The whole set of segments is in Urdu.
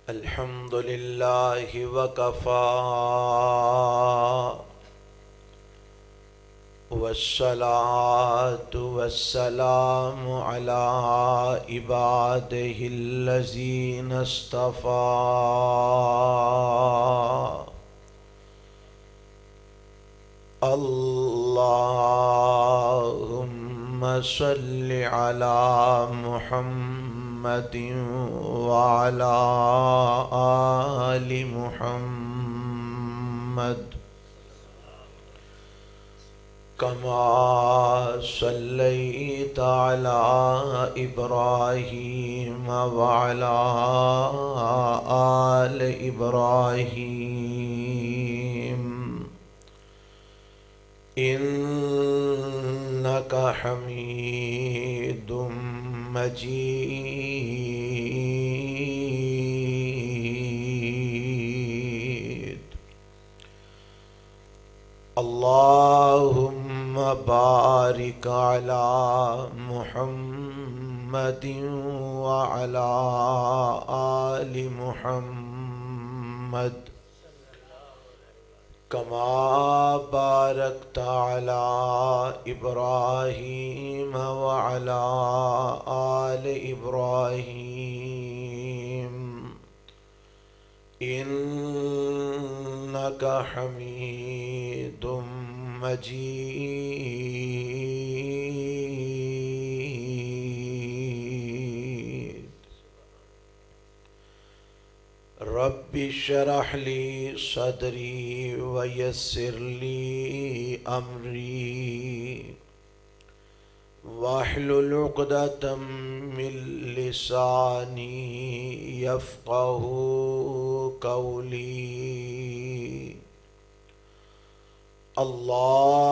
الحمد لله وكفى والصلاة والسلام على عباده الذين اصطفى اللهم صل على محمد وعلى آل محمد كما صليت على إبراهيم وعلى آل إبراهيم إنك حميد مجيد. اللهم بارك على محمد وعلى آل محمد كما باركت على إبراهيم وعلى آل إبراهيم إنك حميد مجيد. رب اشرح لي صدري ويسر لي أمري واحلل عقدة من لساني يفقه قولي.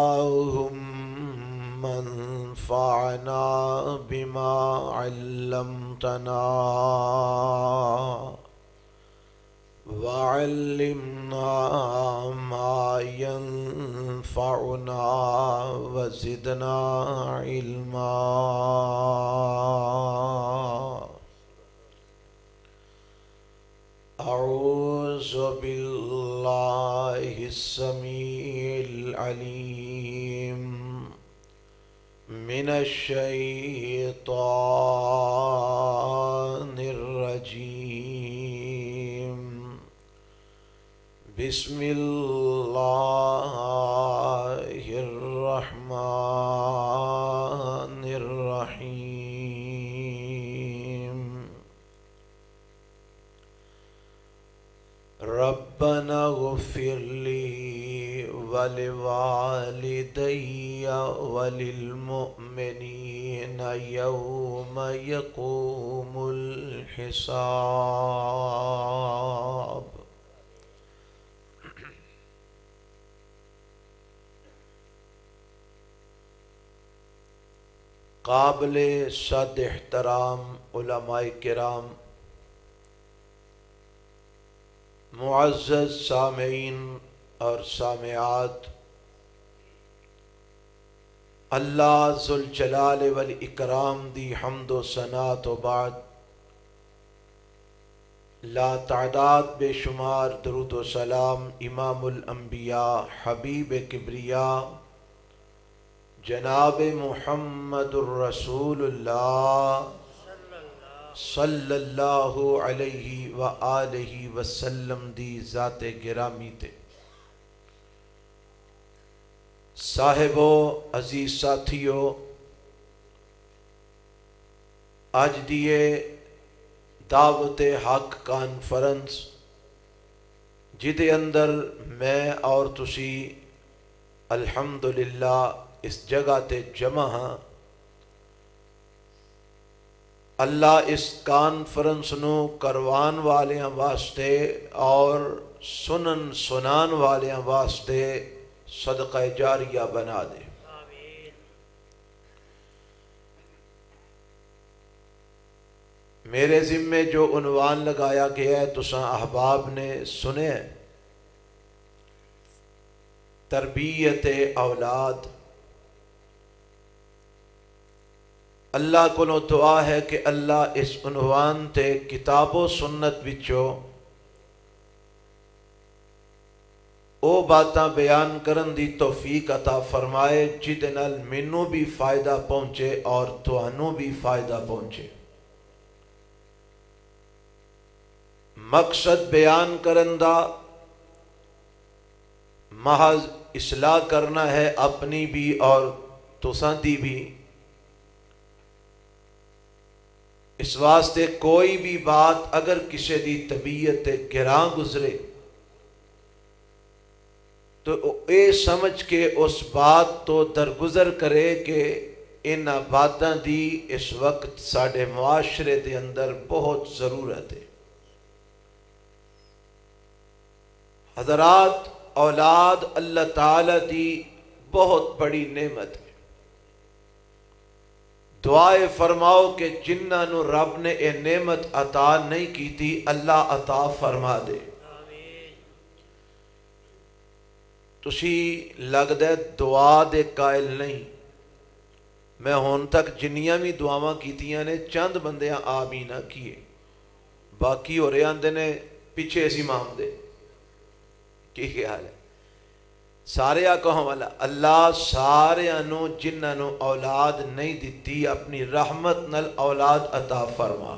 اللهم انفعنا بما علمتنا وعلمنا ما ينفعنا وزدنا علما. أعوذ بالله السميع العليم من الشيطان الرجيم. بسم الله الرحمن الرحيم. ربنا اغفر لي ولوالدي وللمؤمنين يوم يقوم الحساب. قابل صد احترام علماء کرام، معزز سامعین اور سامعات، اللہ ذوالجلال والاکرام دی حمد و ثنا تو بعد لا تعداد بے شمار درود و سلام امام الانبیاء حبیب کبریا جناب محمد الرسول اللہ صلی اللہ علیہ وآلہ وسلم دی ذات گرامی تے. صاحبو، عزیز ساتھیو، آج دیئے دعوت حق کانفرنس جدے اندر میں اور تسی الحمدللہ اس جگہ تے جمع ہاں. اللہ اس کانفرنس نو کروان والیاں واسطے اور سنن سنان والیاں واسطے صدقہ جاریہ بنا دے. میرے ذمے جو عنوان لگایا گیا ہے تساں احباب نے سنے، تربیت اولاد. اللہ کو دعا ہے کہ اللہ اس عنوان تے کتاب و سنت وچوں او باتاں بیان کرن دی توفیق عطا فرمائے جہدے نال مینوں بھی فائدہ پہنچے اور تہانوں بھی فائدہ پہنچے۔ مقصد بیان کرن دا محض اصلاح کرنا ہے اپنی بھی اور تساں دی بھی۔ اس واسطے کوئی بھی بات اگر کسی دی طبیعت گراں گزرے تو اے سمجھ کے اس بات تو درگزر کرے کہ ان باتاں دی اس وقت ساڑھے معاشرے دے اندر بہت ضرورت ہے۔ حضرات، اولاد اللہ تعالیٰ دی بہت بڑی نعمت ہے۔ دعائے فرماؤ کہ جنہاں نو رب نے اے نعمت عطا نہیں کی تھی اللہ عطا فرما دے۔ تسی لگدا ہے دعا دے قائل نہیں۔ میں ہون تک جنیاں بھی دعاواں کیتیاں نے چند بندیاں آمین کیے، باقی ہو رہے آندے نے پیچھے اسی مام دے کی خیال ہے؟ سارے آقا حوالہ اللہ سارے انو جنہاں نو اولاد نہیں دیتی اپنی رحمت نل اولاد عطا فرما۔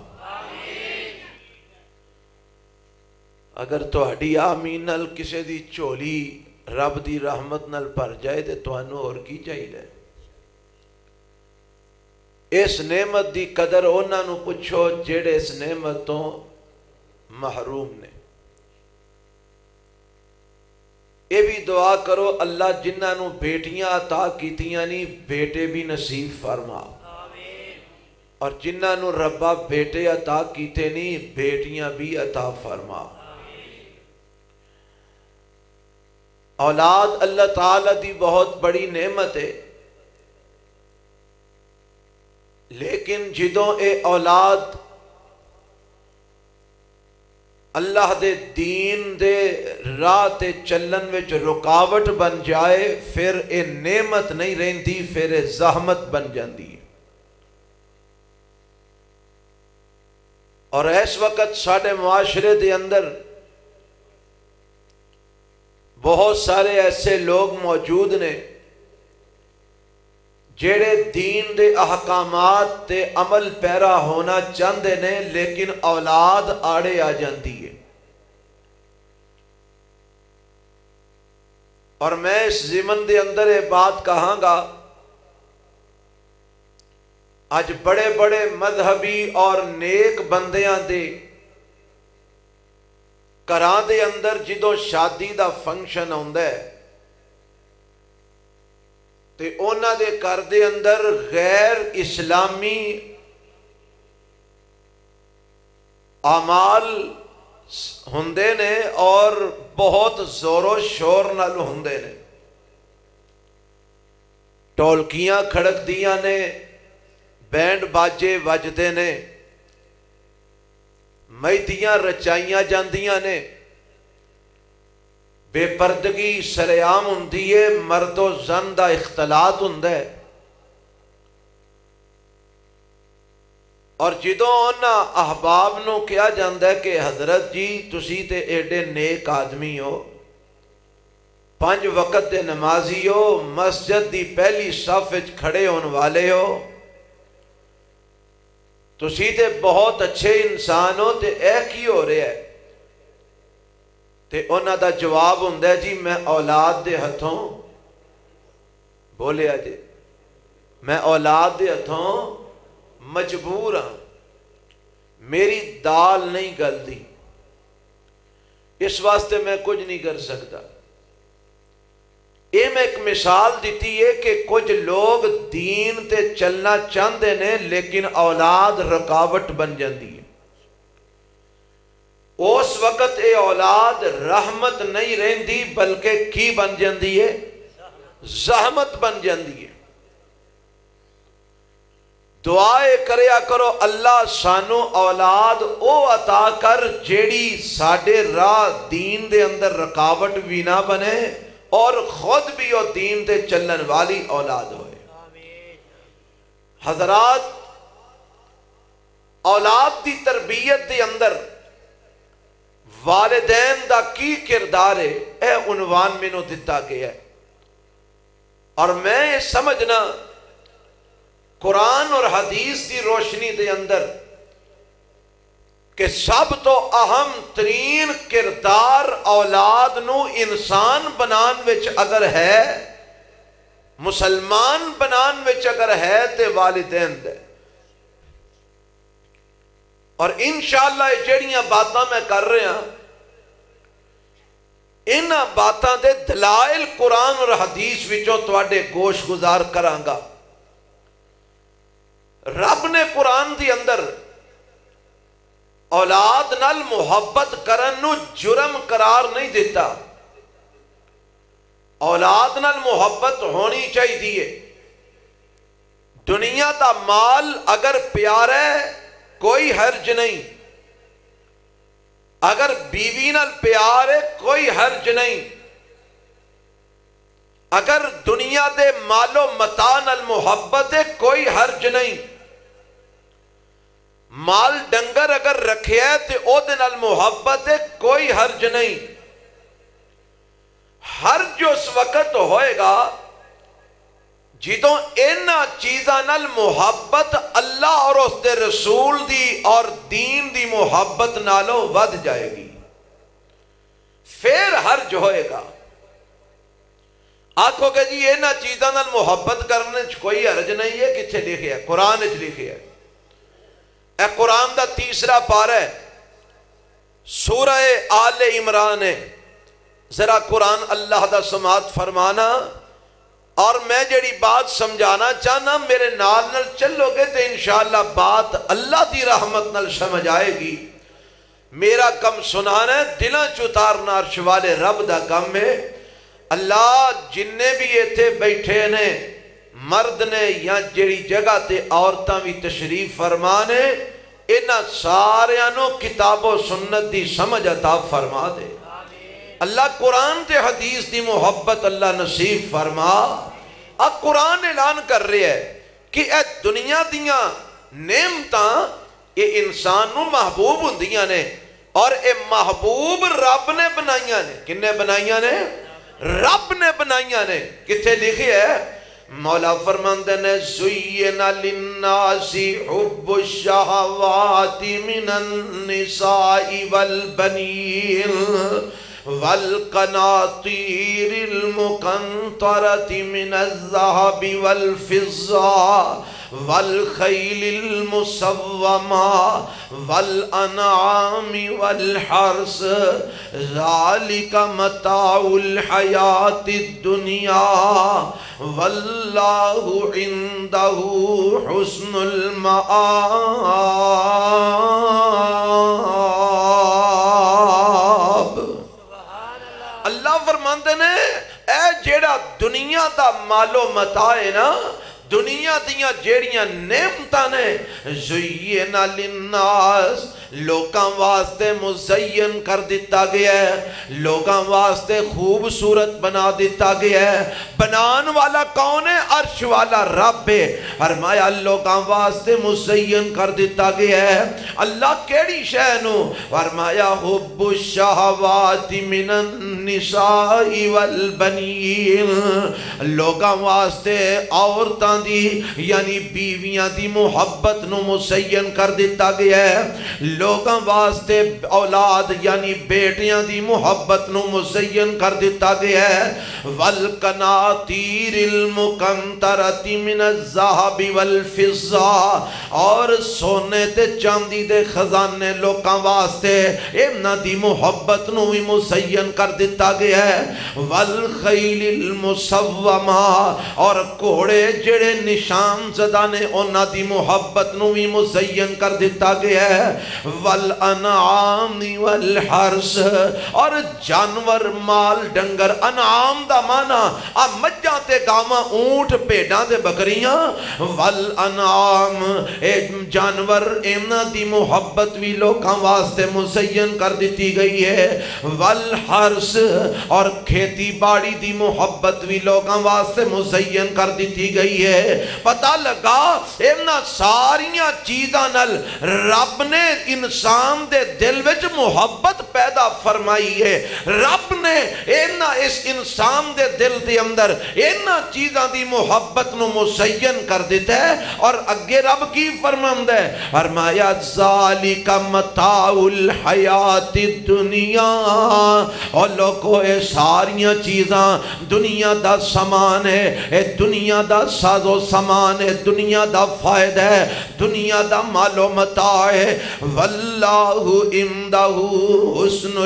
اگر تہاڈی آمین نل کسے دی چولی رب دی رحمت نل پر جائے تے تہانوں اور کی چاہیے؟ اس نعمت دی قدر انہاں نو پوچھو جڑے اس نعمت تو محروم نے۔ اے بھی دعا کرو اللہ جنہاں نو بیٹیاں عطا کیتیاں نہیں بیٹے بھی نصیب فرما، اور جنہاں نو ربا بیٹے عطا کیتے نہیں بیٹیاں بھی عطا فرما۔ اولاد اللہ تعالیٰ دی بہت بڑی نعمت ہے، لیکن جدوں اے اولاد اللہ دے دین دے راہ تے چلن وچ رکاوٹ بن جائے پھر اے نعمت نہیں رہندی، پھر اے زحمت بن جاندی ہے۔ اور اس وقت ساڑھے معاشرے دے اندر بہت سارے ایسے لوگ موجود نے جڑے دین دے احکامات تے عمل پیرا ہونا چاہندے نے لیکن اولاد آڑے آ جاندی ہے۔ اور میں اس ضمن دے اندر یہ بات کہاں گا، آج بڑے بڑے مذہبی اور نیک بندیاں دے گھراں دے اندر جدوں شادی دا فنکشن ہوندا ہے تے اونا دے گھر دے اندر غیر اسلامی اعمال ہوندے نے اور بہت زور و شور نال ہوندے نے۔ ٹولکیاں کھڑک دیاں نے، بینڈ باجے وجدے نے، مہدیاں رچائیاں جاندیاں نے، بے پردگی سرعام ہوندی ہے، مرد و زن دا اختلاط ہوندا ہے۔ اور جدوں انہاں احباب نو کیا جاندا ہے کہ حضرت جی تسی تے ایڈے نیک آدمی ہو، 5 وقت دے نمازی ہو، مسجد دی پہلی صف وچ کھڑے ہون والے ہو، تسی تے بہت اچھے انسان ہو تے اے کی ہو رہے ہے؟ تے انہاں دا جواب ہوندا ہے جی میں اولاد دے ہتھوں بولے آجے میں اولاد دے ہتھوں مجبور ہاں، میری دال نہیں گل دی، اس واسطے میں کچھ نہیں کر سکتا۔ یہ میں ایک مثال دیتی ہے کہ کچھ لوگ دین تے چلنا چاہتے ہیں لیکن اولاد رکاوٹ بن جاندی ہے۔ اس وقت اے اولاد رحمت نہیں رہندی بلکہ کی بن جاندی ہے؟ زحمت بن جاندی ہے۔ دعائے کریا کرو اللہ سانو اولاد او عطا کر جیڑی ساڈے راہ دین دے اندر رکاوٹ بھی نہ بنے اور خود بھی او دین دے چلن والی اولاد ہوئے۔ حضرات اولاد دی تربیت دے اندر والدین دا کی کردار ہے، اے عنوان مینوں دتا گیا ہے، اور میں یہ سمجھنا قرآن اور حدیث دی روشنی دے اندر کہ سب تو اہم ترین کردار اولاد نو انسان بنان وچ اگر ہے، مسلمان بنان وچ اگر ہے تے والدین دے۔ اور انشاءاللہ یہ جڑیاں باتاں میں کر رہا ان باتاں دے دلائل قرآن اور حدیث وچوں تواڈے گوش گزار کرانگا۔ رب نے قرآن دی اندر اولاد نال محبت کرن نو جرم قرار نہیں دیتا، اولاد نال محبت ہونی چاہیے۔ دنیا دا مال اگر پیارا ہے کوئی حرج نہیں، اگر بیوی نال پیار ہے کوئی حرج نہیں، اگر دنیا دے مال و متاع نال محبت ہے کوئی حرج نہیں، مال ڈنگر اگر رکھے ہے تے او دے نال محبت ہے کوئی حرج نہیں۔ حرج اس وقت ہوئے گا جدوں اینا چیزاں نال محبت اللہ اور اس دے رسول دی اور دین دی محبت نالوں ود جائے گی، پھر حرج ہوئے گا۔ آکھو کہ جی اینا چیزاں نال محبت کرنے کوئی حرج نہیں ہے، کتھے لکھے ہے؟ قرآن وچ لکھے ہے۔ اے قرآن دا تیسرا پارہ ہے، سورہ آل عمران ہے۔ ذرا قرآن اللہ دا سماعت فرمانا، اور میں جڑی بات سمجھانا چاہنا میرے نال نال چلو گے تو انشاءاللہ بات اللہ دی رحمت نال سمجھ آئے گی۔ میرا کم سنانا ہے، دلاں چتارنا عرش والے رب دا کم ہے۔ اللہ جننے بھی یہ تھے بیٹھے نے، مرد نے یا جڑی جگہ تے عورتاں بھی تشریف فرمانے، انہاں ساریانوں کتاب و سنت دی سمجھ عطا فرما دے۔ اللہ قرآن تے حدیث دی محبت اللہ نصیب فرما۔ اب قرآن اعلان کر رہے ہے کہ اے دنیا دیاں نعمتاں یہ انسان نو محبوب ہوندیاں نے، اور اے محبوب رب نے بنائیاں نے۔ کنے بنائیاں نے؟ رب نے بنائیاں نے۔ کتے لکھی ہے؟ مولا فرماندے نے زُيِّنَ لِلنَّاسِ حُبُّ الشَّهَوَاتِ مِنَ النِّسَاءِ وَالْبَنِينَ والقناطير المقنطرة من الذهب والفضة والخيل المسومة والأنعام والحرث ذلك متاع الحياة الدنيا والله عنده حسن المآب۔ اللہ فرماندے نے اے جیڑا دنیا دا مالو متاع ہے نا، دنیا دیاں جیڑیاں نعمتاں نے، زُيِّنَ لِلنَّاسِ لوگاں واسطے مزین کر دیتا گیا ہے، لوگاں واسطے خوبصورت بنا دیتا گیا ہے۔ بنان والا کون ہے؟ عرش والا رب ہے۔ فرمایا لوگاں واسطے مزین کر دیتا گیا ہے۔ اللہ کیڑی شے نو؟ فرمایا حب الشہوات من النساء والبنین، لوگاں واسطے عورتاں دی یعنی بیویاں دی محبت نو مزین کر دیتا گیا ہے، لوگاں واسطے اولاد یعنی بیٹیاں دی محبت نو مزین کر دیتا گیا ہے۔ والقناطیر المقنطرۃ من الذھب والفضہ، اور سونے تے چاندی دے خزانے لوکاں واسطے انہاں دی محبت نو بھی مزین کر دیتا گیا ہے۔ والخیل المسومہ، اور گھوڑے جڑے نشان زدہ نے انہاں دی محبت نو بھی مزین کر دیتا گیا ہے۔ والانعام والحرس اور جانور مال ڈنگر انعام دا مانا مجھاں تے گاواں اونٹ پیڑاں تے بکریاں والانعام جانور اینا دی محبت بھی لوکاں واسطے مزین کر دیتی گئی ہے والحرس اور کھیتی باڑی دی محبت بھی لوکاں واسطے مزین کر دیتی گئی ہے پتہ لگا اینا ساریاں چیزاں نل رب نے انسان دے دل وچ محبت پیدا فرمائی ہے رب نے اینا اس انسان دے دل دے اندر اینا چیزاں دی محبت نو مزین کر دیتا ہے اور اگے رب کی فرماندہ ہے فرمایا ذالک متاع الحیات الدنیا اور لوگو اے ساریاں چیزاں دنیا دا سامان ہے اے دنیا دا ساز و سامان ہے دنیا دا فائدہ ہے دنیا دا مال و متاع ہے واللہ عندہ حسن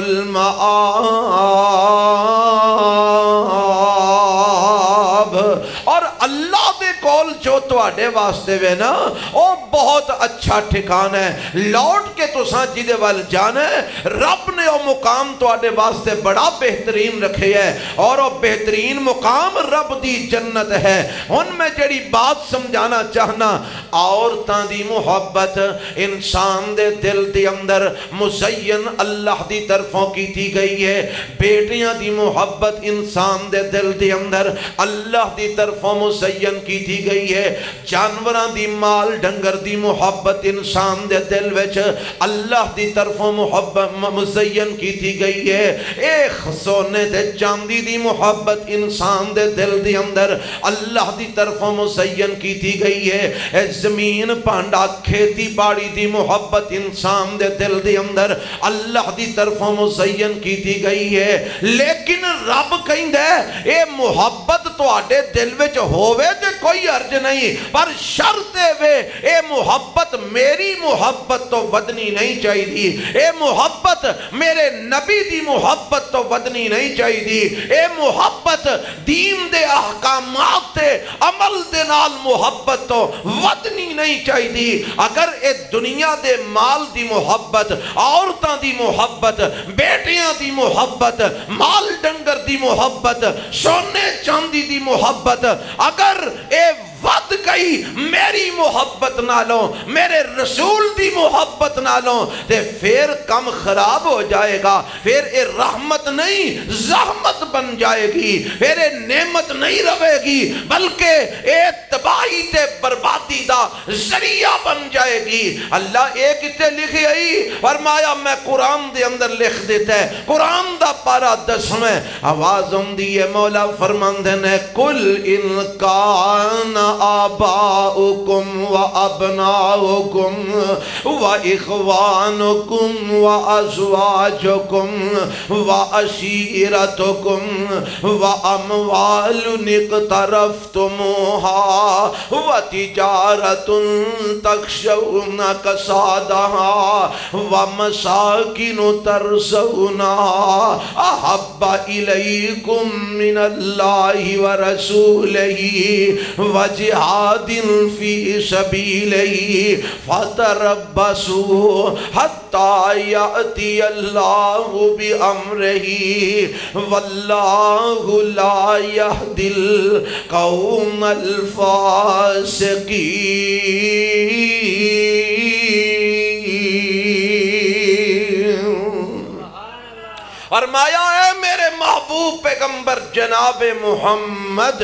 المآب اور اللہ دے کول جو تواڈے واسطے وے نا او بہت اچھا ٹھکان ہے لوٹ کے تو ساں جیدے وال جانا ہے رب نے او مقام تواڈے واسطے بڑا بہترین رکھے ہے اور او بہترین مقام رب دی جنت ہے ان میں جڑی بات سمجھانا چاہنا عورتاں دی محبت انسان دے دل دے اندر مزین اللہ دی طرفوں کی تھی گئی ہے بیٹیاں دی محبت انسان دے دل دے اندر اللہ دی طرفوں مزین کی تھی گئی ہے جانوراں دی مال ڈنگر دی محبت انسان دے دل وچ اللہ دی طرفوں محبت مزین کی تھی گئی ہے ایک سونے دے چاندی دی محبت انسان دے دل دے اندر اللہ دی طرفوں مزین کی تھی گئی ہے اے زمین پانڈا کھیتی باڑی دی محبت انسان دے دل دے اندر اللہ دی طرفوں مزین کی تھی گئی ہے لیکن رب کہیں دے اے محبت تو آڈے دل وچ ہووے تے کوئی عرض نہیں پر شرط وے اے محبت میری محبت تو ودنی نہیں چاہی دی اے محبت میرے نبی دی محبت تو ودنی نہیں چاہی دی اے محبت دین دے احکامات تے عمل دے نال محبت تو ودنی نہیں چاہی دی اگر اے دنیا دے مال دی محبت عورتاں دی محبت بیٹیاں دی محبت مال ڈنگر دی محبت سونے چاندی دی محبت اگر اے ود گئی میری محبت نالوں میرے رسول دی محبت نالوں تے پھر کم خراب ہو جائے گا پھر اے رحمت نہیں زحمت بن جائے گی پھر اے نعمت نہیں روے گی بلکہ اے تباہی تے بربادی دا ذریعہ بن جائے گی اللہ ایک تے لکھی آئی فرمایا میں قرآن دے اندر لکھ دیتا ہے قرآن دا پارا 10 آواز دیئے مولا فرماندے نے کل انکان آباؤکم و ابناؤکم و اخوانکم و ازواجکم و عشیرتکم و اموال اقترفتموها و تجارت تخشون کسادها و مساکن ترزونها احب الیکم من اللہ و رسولہ و جہاد فی سبیلہ فتربصوا حتی یأتی اللہ بامرہ واللہ لا یہدی القوم الفاسقین فرمایا اے میرے محبوب پیغمبر جناب محمد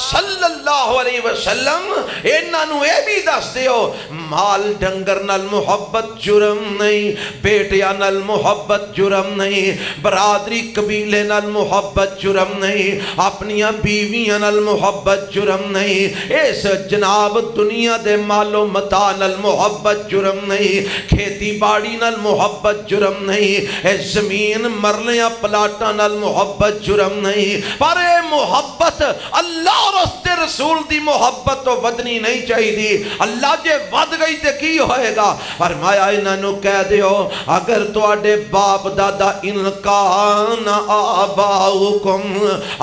صلی اللہ علیہ وسلم انہوں اے بھی دس دیو مال ڈنگر نال محبت جرم نہیں بیٹیاں نال محبت جرم نہیں برادری قبیلے نال محبت جرم نہیں اپنیاں بیویاں نال محبت جرم نہیں اس جناب دنیا دے مال و متاع نال محبت جرم نہیں کھیتی باڑی نال محبت جرم نہیں اس زمین مرلیاں پلاٹاں نال محبت جرم نہیں پر اے محبت اللہ اور اس رسول دی محبت تو ودنی نہیں چاہی دی اللہ جے ود گئی تے کی ہوئے گا؟ فرمایا انہوں کہہ دیو اگر تواڈے باپ دادا انکان آباؤکم،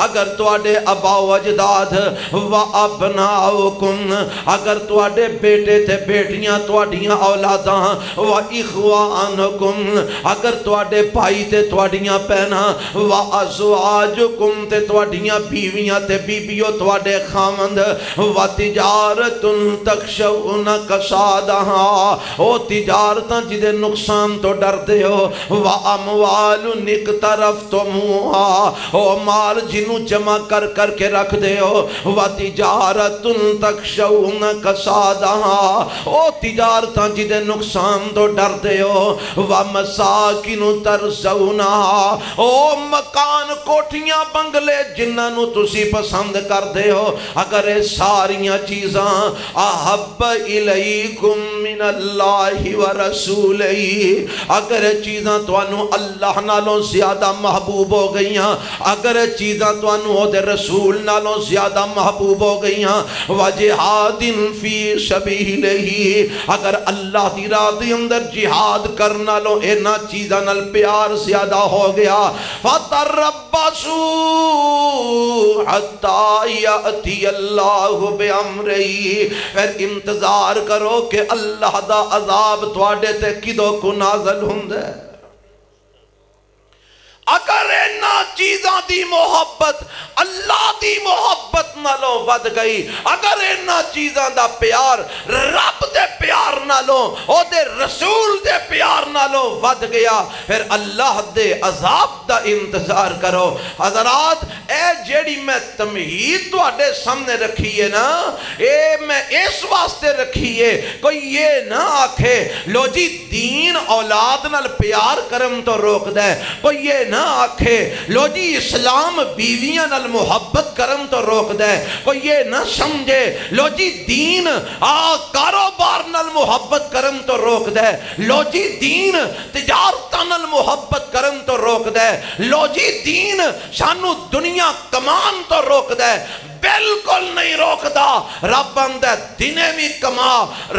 اگر تواڈے ابا و اجداد و ابناؤکم، اگر تواڈے بیٹے تے بیٹیاں تواڈیاں اولاداں و اخوانکم، اگر تواڈے بھائی تے تواڈیاں بہناں و ازواجکم تے تواڈیاں بیویاں تے بیبیوں تواڈے خامند و تجارت تخشون کسادہا، او تجارتاں جدے نقصان تو ڈر دے ہو، و اموال اقترفتموہا، او مال جنوں جمع کر کر کے رکھ دے ہو، و تجارت تخشون کسادہا، او تجارتاں جدے نقصان تو ڈر دے ہو، و مساکن ترزونہا، او مکان کوٹھیاں بنگلے جنہاں نو تسی پسند کر دے ہو، اگر اے ساریاں چیزاں احب الیکم من اللہ و رسولہی، اگر اے چیزاں توانو اللہ نالوں زیادہ محبوب ہو گئیاں، اگر اے چیزاں توانو دے رسول نالوں زیادہ محبوب ہو گئیاں، و جہاد فی سبیلہی، اگر اللہ دی راہ دے اندر جہاد کرنا لو اینا چیزاں نال پیار زیادہ ہو گیا، فَتَرَبَّسُوا حَتَّى يَأْتِيَ اللَّهُ بِأَمْرِهِ، پھر انتظار کرو کہ اللہ دا عذاب تواڈے تے کدوں کو نازل ہوندے۔ اگر اینا چیزاں دی محبت اللہ دی محبت نالوں ود گئی، اگر اینا چیزاں دا پیار رب دے پیار نالوں او دے رسول دے پیار نالوں ود گیا، پھر اللہ دے عذاب دا انتظار کرو۔ حضرات اے جیڑی میں تمہید تو اڈے سامنے رکھیے نا، اے میں اس واسطے رکھیے کوئی یہ نہ آکھے لو جی دین اولاد نال پیار کرم تو روک دے، کوئی یہ نہ آکھے لو جی اسلام بیویاں نال محبت کرم تو روک دے، کوئی یہ نہ سمجھے لو جی دین کاروبار نال محبت کرم تو روک دے، لو جی دین تجارتاں نال محبت کرم تو روک دے، لو جی دین سانو دنیا کمان تو روک دے، بالکل نہیں روکدا۔ رب اندے دنے بھی کما،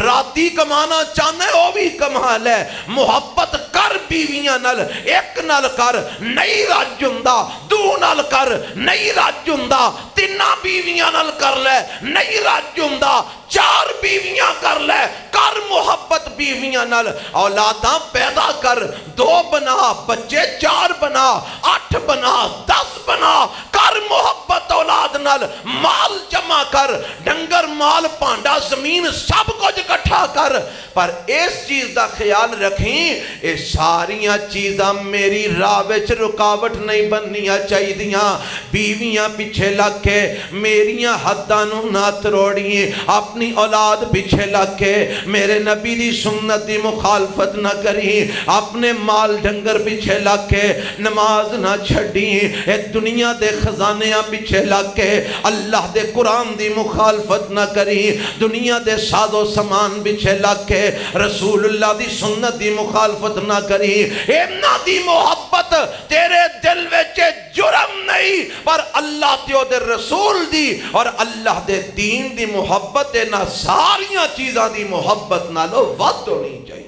راتی کمانا چاہنے وہ بھی کما لے، محبت کر بیویاں نال، ایک نال کر نہیں رج ہوندا، دو نال کر نہیں رج ہوندا، تینا بیویاں نال کر لے نہیں رج ہوندا، چار بیویاں کر لے، کر محبت بیویاں نال، اولاداں پیدا کر، 2 بنا، بچے 4 بنا، 8 بنا، 10 بنا، کر محبت اولاد نال، مال جمع کر، ڈنگر مال پانڈا زمین سب کچھ اکٹھا کر، پر اس چیز دا خیال رکھیں اے ساریاں چیزاں میری راہ وچ رکاوٹ نہیں بننیاں چاہی دیاں، بیویاں پیچھے لگ کے میریاں حداں نو نہ تروڑیں، اپنی اولاد پیچھے لگ کے میرے نبی دی سنت دی مخالفت نہ کریں، اپنے مال ڈنگر پیچھے لگ کے نماز نہ چھڑیں، اے دنیا دے خزانیاں پیچھے لگ کے اللہ دے قرآن دی مخالفت نہ کریں، دنیا دے ساز و سامان پیچھے لگ کے رسول اللہ دی سنت دی مخالفت نہ کریں۔ ایمنا دی محبت تیرے دل وچ جرم نہیں، پر اللہ تیو دے رسول دی اور اللہ دے دین دی محبت نہ ساریاں چیزاں دی محبت نہ لو ود ہونی چاہیے۔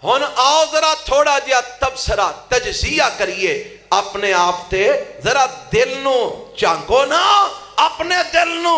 ہن آؤ ذرا تھوڑا جیا تبصرہ تجزیہ کریے اپنے آپ تے، ذرا دل نو چانکو نا اپنے دل نو،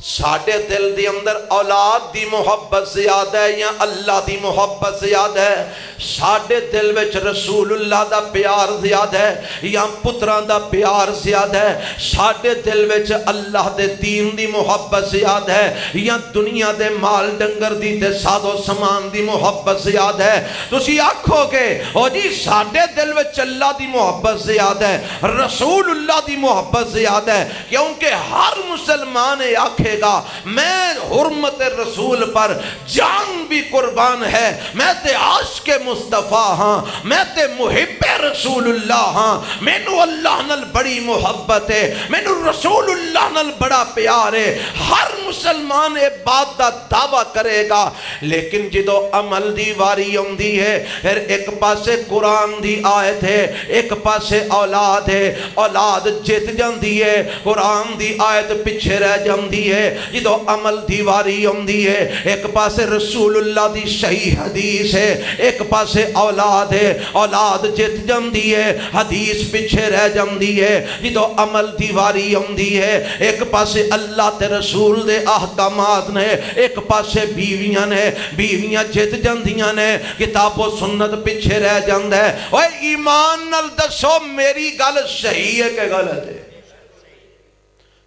ساڑھے دل دی اندر اولاد دی محبت زیادہ ہے یا اللہ دی محبت زیادہ ہے؟ ساڑھے دل وچ رسول اللہ دا پیار زیادہ ہے یا پتران دا پیار زیادہ ہے؟ ساڑھے دل وچ اللہ دے دین دی محبت زیادہ ہے یا دنیا دے مال ڈنگر دی تے ساز و سامان دی محبت زیادہ ہے؟ تسی آکھو گے او جی ساڑھے دل وچ اللہ دی محبت زیادہ ہے، رسول اللہ دی محبت زیادہ ہے، کیونکہ ہر مسلمان آکھے گا میں حرمت رسول پر جان بھی قربان ہے، میں تے عاشق مصطفیٰ ہاں، میں تے محب رسول اللہ ہاں، میں نو اللہ نال بڑی محبت ہے، میں نو رسول اللہ نال بڑا پیار ہے، ہر مسلمان اے بات دا دعویٰ کرے گا، لیکن جدو عمل دی واری ہوندی ہے پھر ایک پاسے قرآن دی آیت ہے، ایک پاسے اولاد ہے، اولاد جت جاندی ہے، قرآن دی آیت پیچھے رہ جاندی ہے، ہے جدو عمل دی واری آندی ہے ایک پاسے رسول اللہ دی صحیح حدیث ہے ایک پاسے اولاد ہے اولاد جت جاندی ہے حدیث پیچھے رہ جاندی ہے جدو عمل دی واری آندی ہے ایک پاسے اللہ تے رسول دے احکامات نے ایک پاسے بیویاں نے بیویاں جت جاندیاں نے کتاب و سنت پیچھے رہ جاندہ ہے اوہ ایمان نال دسو میری گل صحیح ہے کہ غلط ہے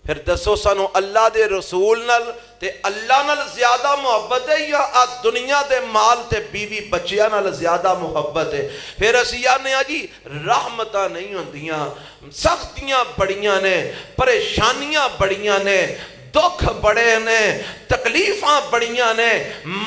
پھر دسو سانو اللہ دے رسول نال تے اللہ نال زیادہ محبت ہے یا دنیا دے مال تے بیوی بچیاں نال زیادہ محبت ہے پھر اسی آنے جی رحمتہ نہیں ہوندیاں سختیاں بڑیاں نے پریشانیاں بڑیاں نے دکھ بڑے نے تکلیفاں بڑیاں نے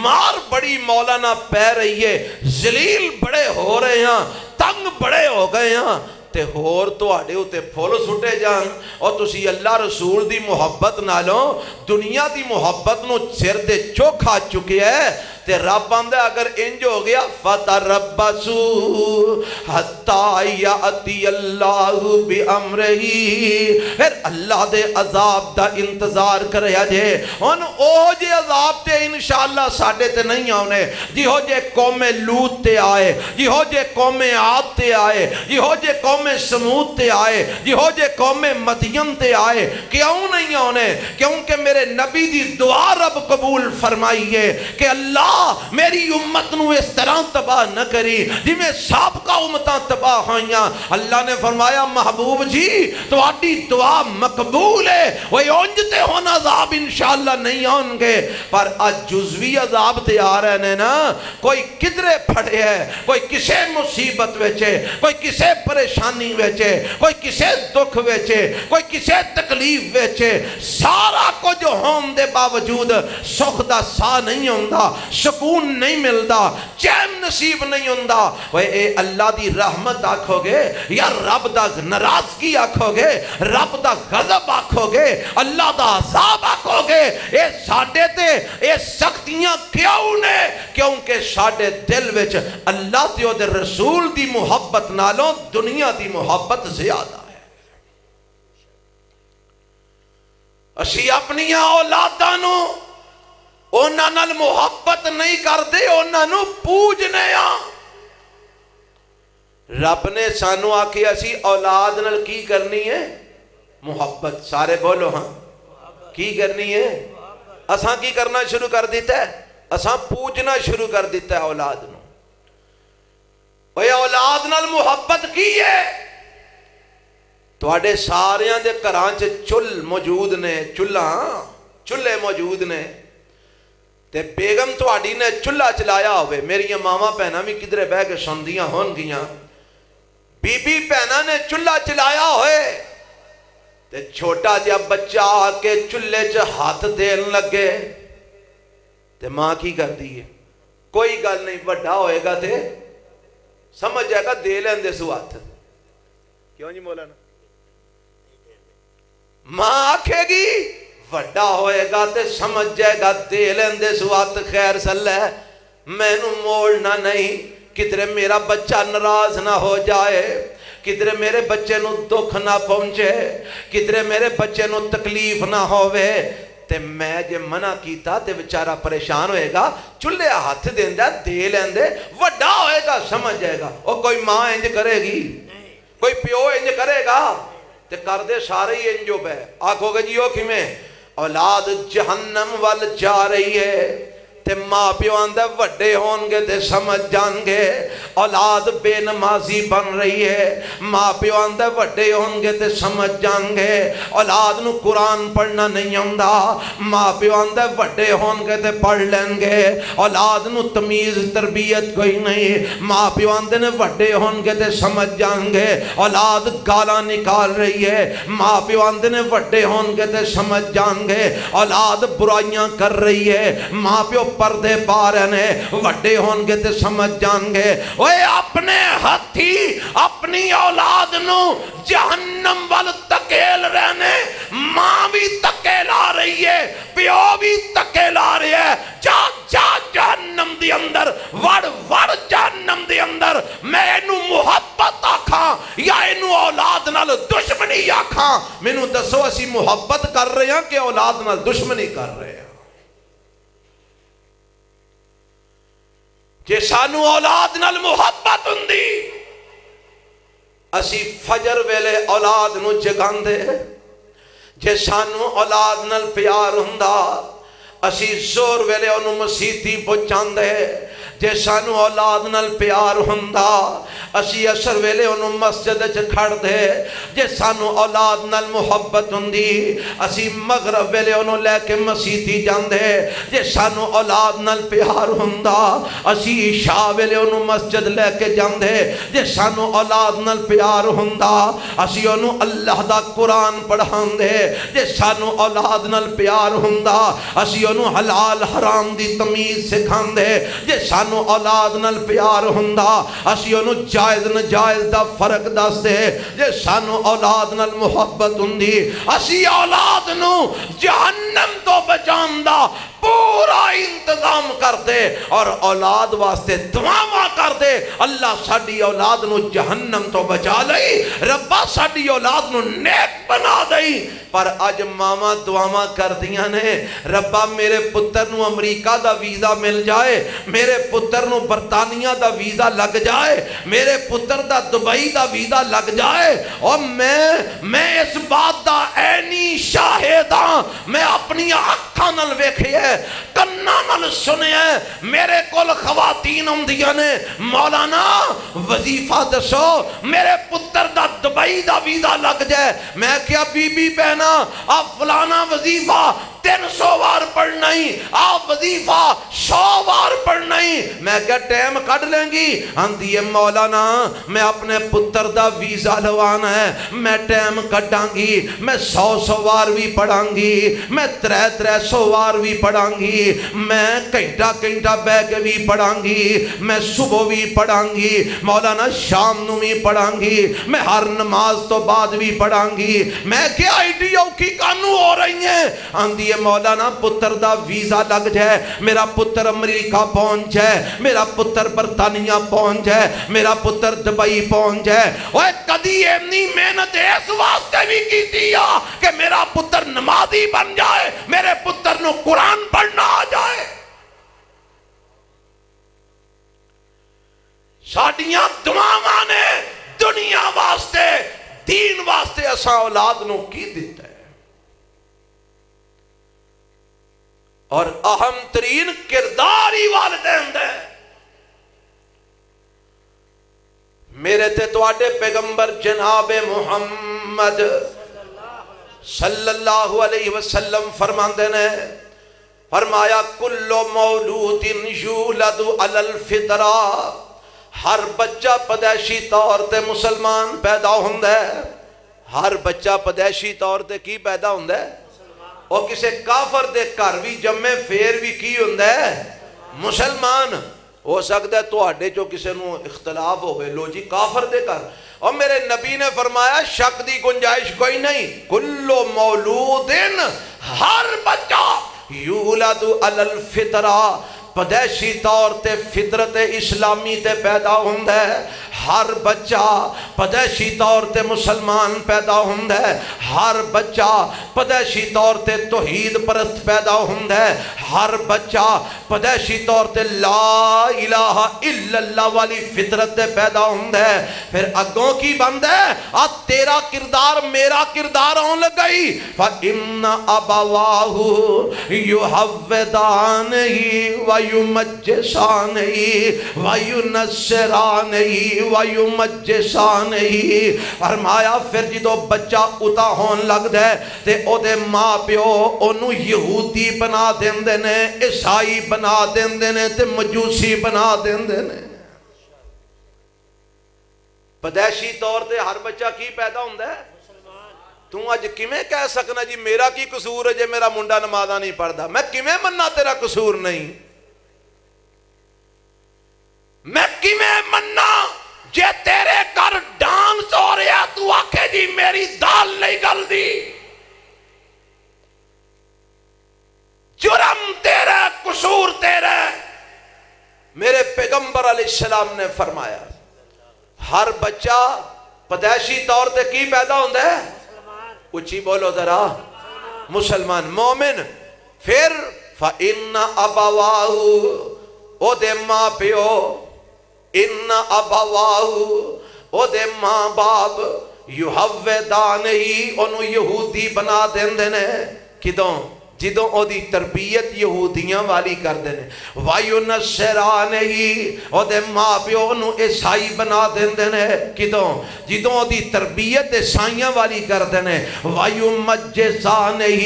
مار بڑی مولانا پہ رہی ہے ذلیل بڑے ہو رہے ہیں تنگ بڑے ہو گئے ہیں تے ہور تو آڑے ہوتے پھول سٹے جان اور تسی اللہ رسول دی محبت نالوں دنیا دی محبت نو سر دے چوکھا چکے ہے تے رب آندے اگر انج ہو گیا فَتَرَبَّسُوا حَتَّى يَأْتِيَ اللَّهُ بِأَمْرِهِ پھر اللہ دے عذاب دا انتظار کریا جے ان او جے عذاب تے انشاءاللہ ساڑے تے نہیں آنے جی ہو جے قوم لوت تے آئے جی ہو جے قوم عاد تے آئے جی ہو جے قوم سمود تے آئے جی ہو جے قوم مدین تے آئے کیوں نہیں آنے کیونکہ میرے نبی دی دعا رب قبول فرمائیے کہ اللہ میری امت نو اس طرح تباہ نہ کری جی میں سابقہ امتاں تباہ ہوئیاں اللہ نے فرمایا محبوب جی تو آٹی دعا مقبول ہے وہ اونجتے ہونا عذاب انشاءاللہ نہیں آنگے پر آج جزوی عذاب تے آ رہے ہیں نا کوئی کدرے پھڑے ہے کوئی کسے مصیبت ویچے کوئی کسے پریشانی ویچے کوئی کسے دکھ ویچے کوئی کسے تکلیف ویچے سارا کو جو ہون دے باوجود سخ دا سا نہیں ہوندہ سکون نہیں ملدا چین نصیب نہیں ہوندہ وہ اے اللہ دی رحمت آکھو گے یا رب دا ناراضگی آکھو گے رب دا غضب آکھو گے اللہ دا عذاب آکھو گے اے ساڑے تے اے سختیاں کیوں نے کیونکہ ساڑے دل وچ اللہ تے دے رسول دی محبت نالوں دنیا دی محبت زیادہ ہے اسی اپنی اولادانوں اونا نال محبت نہیں کر دے اونا نو پوجنے رب نے سانو آکے اسی اولاد نال کی کرنی ہے محبت سارے بولو ہاں کی کرنی ہے اساں کی کرنا شروع کر دیتا ہے اساں پوجنا شروع کر دیتا ہے اولاد نو وہ اولاد نال محبت کی ہے تو آڑے ساریاں دے کرانچ چل موجود نے چلے موجود نے تے بیگم تو آڑی نے چلہ چلایا ہوئے میری ماما پہنا بھی کدرے بہ کے سندیاں ہون گیاں بی بی پہنا نے چلہ چلایا ہوئے تے چھوٹا جب بچہ آکے چلے چا ہاتھ دین لگے تے ماں کی کر دیئے کوئی گل نہیں بڑھا ہوئے گا تے سمجھ جائے گا دے لیں دے سو ہاتھ کیوں جی مولانا ماں آکھے گی وڈا ہوئے گا تے سمجھ جائے گا دے لیں دے سوات خیر صلی میں نو موڑنا نہیں کدھر میرا بچہ ناراض نہ ہو جائے کدھر میرے بچے نو دکھ نہ پہنچے کدھر میرے بچے نو تکلیف نہ ہوئے تے میں جے منع کیتا تے بچارہ پریشان ہوئے گا چلے ہاتھ دیں دے لیں دے وڈا ہوئے گا سمجھ جائے گا اور کوئی ماں انج کرے گی کوئی پیو انج کرے گا تے کر دے سارے ہی انجو بے آنکھو گے جیو کی میں اولاد جہنم وال جا رہی ہے تے ماں پیو آندے وڈے ہونگے تے سمجھ جانگے اولاد بے نمازی بن رہی ہے ماں پیو آندے وڈے ہونگے تے سمجھ جانگے اولاد نو قرآن پڑھنا نہیں ہوندہ ماں پیو آندے وڈے ہونگے تے پڑھ لیں گے اولاد نو تمیز تربیت کوئی نہیں ماں پیو آندے نے وڈے ہونگے تے سمجھ جانگے اولاد گالا نکال رہی ہے ماں پیو آندے نے وڈے ہونگے تے سمجھ جانگے اولاد برائیاں کر رہی ہے ماں پیو پردے پارنے وڈے ہونگے تے سمجھ جانگے اوے اپنے ہتھی اپنی اولاد نو جہنم وال تکیل رہنے ماں بھی تکیل آ رہی ہے پیو بھی تکیل آ رہی ہے جا جہنم دی اندر وڑ جہنم دی اندر میں انو محبت آکھاں یا انو اولاد نال نال دشمنی آکھاں مینوں دسو اسی محبت کر رہے ہیں کہ اولاد نال دشمنی کر رہے ہیں؟ جے سانو اولاد نال محبت ہوندی اسی فجر ویلے اولاد نو جگاندے، جے سانو اولاد نال پیار ہوندا اسی زور ویلے انہوں مسیحی پہنچاندے، جے سانو اولاد نال پیار ہوندا اسی اثر ویلے انہوں مسجد چ کھڑ دے، جے سانو اولاد نال محبت ہوندی اسی مغرب ویلے انہوں لے کے مسیحی جاندے، جے سانو اولاد نال پیار ہوندا اسی عشاء ویلے انہوں مسجد لے کے جاندے، جے سانو اولاد نال پیار ہوندا اسی انہوں اللہ دا قرآن پڑھاندے، جے سانو اولاد نال پیار ہوندا اسی انہوں حلال حرام دی تمیز سکھاندے، جے سانو اولاد نال پیار ہوندا اسی انہوں جائز نجائز دا فرق دس دے، جے سانو اولاد نال محبت ہوندی اسی اولاد نو جہنم تو بچاندا پورا انتظام کر دے اور اولاد واسطے دعاواں کر دے، اللہ ساڈی اولاد نو جہنم تو بچا لئی، ربا ساڈی اولاد نو نیک بنا دئی۔ پر اج ماما دعاواں کر دیاں نے، ربا میرے پتر نو امریکہ دا ویزا مل جائے، میرے پتر نو برطانیہ دا ویزا لگ جائے، میرے پتر دا دبئی دا ویزا لگ جائے، اور میں اس بات دا عینی شاہد ہاں، میں اپنی اکھاں نال ویکھیا کنا نال سنیا، میرے کول خواتین ہوندیاں نے، مولانا وظیفہ دسو میرے پتر دا دبئی دا ویزا لگ جائے، میں کیا بی بی بہنا آپ فلانا وظیفہ 300 وار پڑھنا ہی، آپ وظیفہ 100 وار پڑھنا ہی، میں کیا ٹائم کٹ لیں گی؟ آندھی ہے مولانا میں اپنے پتر دا ویزا لوانا ہے، میں ٹائم کٹاں گی، میں 100 وار بھی پڑھاں گی، میں 300 وار بھی پڑھاں گی، میں گھنٹہ بہ کے بھی پڑھاں گی، میں صبح بھی پڑھاں گی، مولانا شام نو بھی پڑھاں گی، میں ہر نماز تو بعد بھی پڑھاں گی، میں کیا آئیڈیا کی کانو ہو رہی ہیں؟ آندھی مولانا پتر دا ویزا لگ جائے، میرا پتر امریکہ پہنچ جائے، میرا پتر برطانیہ پہنچ جائے، میرا پتر دبئی پہنچ جائے، اوہ کدی ایمنی محنت اس واسطے بھی کی دیا کہ میرا پتر نمازی بن جائے، میرے پتر نو قرآن پڑھنا آ جائے۔ ساڑیاں دعاواں نے دنیا واسطے دین واسطے اساں اولاد نو کی دیتا ہے، اور اہم ترین کردار ہی والدین دے۔ میرے تے تواڈے پیغمبر جناب محمد صلی اللہ علیہ وسلم فرماندے نے، فرمایا کل مولود یولد علی الفطرہ، ہر بچہ پیدائشی طور تے مسلمان پیدا ہوندا ہے، ہر بچہ پیدائشی طور تے کی پیدا ہوندا ہے؟ اور کسے کافر دے کر بھی جمعے پھر بھی کی ہوندا ہے؟ مسلمان۔ ہو سکتا ہے تو آڈے جو کسے نو اختلاف ہو گئے، لو جی کافر دے کر، اور میرے نبی نے فرمایا شک دی گنجائش کوئی نہیں، کل مولود ہر بچہ یولد علی الفطرہ، پیدائشی طور تے فطرت اسلامی تے پیدا ہوندا ہے، ہر بچہ پیدائشی طور تے مسلمان پیدا ہوندا ہے، ہر بچہ پیدائشی طور تے توحید پرست پیدا ہوندا ہے، ہر بچہ پیدائشی طور تے لا الہ الا اللہ والی فطرت تے پیدا ہوندا ہے۔ پھر اگوں کی بند ہے تیرا کردار میرا کردار ہون لگئی، فَإِنَّ أَبَوَاهُ يُحَوِّدَانِهِ وَيُمَجِّسَانِهِ وَيُنَصِّرَانِهِ وَيُمَجِّسَانِهِ۔ فرمایا پھر جدو بچہ اتا ہون لگ دے تے او دے ماں پیو انہوں یہودی بنا دیندے نے، عیسائی بنا دیندے نے تے مجوسی بنا دیندے نے۔ پیدائشی طور تے ہر بچہ کی پیدا ہوندا ہے؟ تو اج کیویں کہہ سکنا جی میرا کی قصور ہے جے میرا منڈا نمازاں نہیں پڑھدا؟ میں کیویں مننا تیرا قصور نہیں؟ میں کیویں مننا جے تیرے گھر ڈانس ہو رہا تو آکھے جی میری دال نہیں گل دی؟ جرم تیرا، قصور تیرا۔ میرے پیغمبر علیہ السلام نے فرمایا ہر بچہ پیدائشی طور تے کی پیدا ہوندہ ہے؟ اچھی بولو ذرا، مسلمان مومن۔ پھر فَإِنَّ أَبَوَاهُ او دے ماں پیو، اِنَّ أَبَوَاهُ او دے ماں باپ، یُحَوِّدَانِهِ انہوں یہودی بنا دیں دینے، کدوں جدوں او دی تربیت یہودیاں والی کر دینے، وَيُنَصِّرَانِهِ او دے ماں پیو انہوں عیسائی بنا دیں دینے، کدوں جدوں او دی تربیت عیسائیاں والی کر دینے، وَيُمَجِّسَانِهِ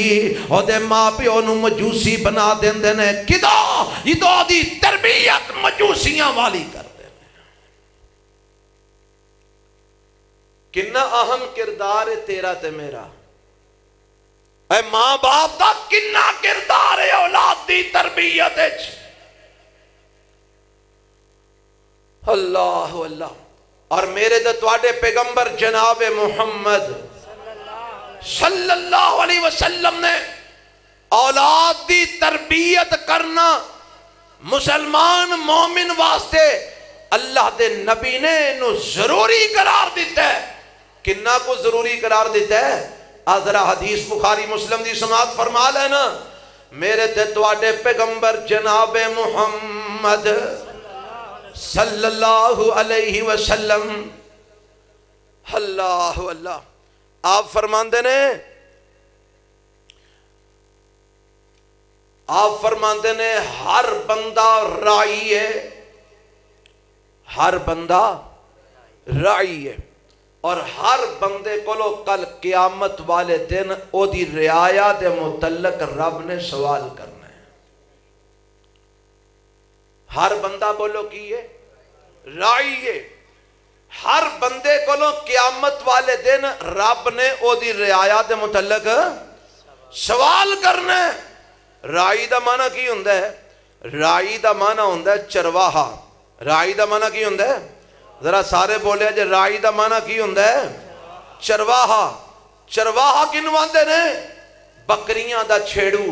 او دے ماں پیو انہوں مجوسی بنا دیں دینے، کدوں جدوں او دی تربیت مجوسیاں والی کر دینے۔ کنا اہم کردار ہے تیرا تے میرا، اے ماں باپ دا کنا کردار ہے اولاد دی تربیت ہے۔ اللہ اللہ۔ اور میرے دتواڈے پیغمبر جناب محمد صلی اللہ علیہ وسلم نے اولاد دی تربیت کرنا مسلمان مومن واسطے اللہ دے نبی نے انہوں ضروری قرار دیتا ہے۔ کنہ کو ضروری قرار دیتا ہے؟ آذرہ حدیث بخاری مسلم دی سماعت فرما لینا، میرے تے تواڈے پیغمبر جناب محمد صلی اللہ علیہ وسلم، اللہ اللہ، آپ فرماندے نے، آپ فرماندے نے ہر بندہ رائی ہے، ہر بندہ رائی ہے، اور ہر بندے کو لو کل قیامت والے دن او دی رعایا دے متعلق رب نے سوال کرنا ہے۔ ہر بندہ بولو کی ہے؟ رائی ہے۔ ہر بندے کو لو قیامت والے دن رب نے او دی رعایا دے متعلق سوال کرنا ہے۔ رائی دا معنی کی ہوندہ ہے؟ رائی دا معنی ہوندہ ہے چرواہا۔ رائی دا معنی کی ہوندہ ہے؟ ذرا سارے بولے جے رائی دا معنی کی ہوندہ ہے؟ چرواہا۔ چرواہا کنو آندے نے؟ بکریاں دا چھیڑو،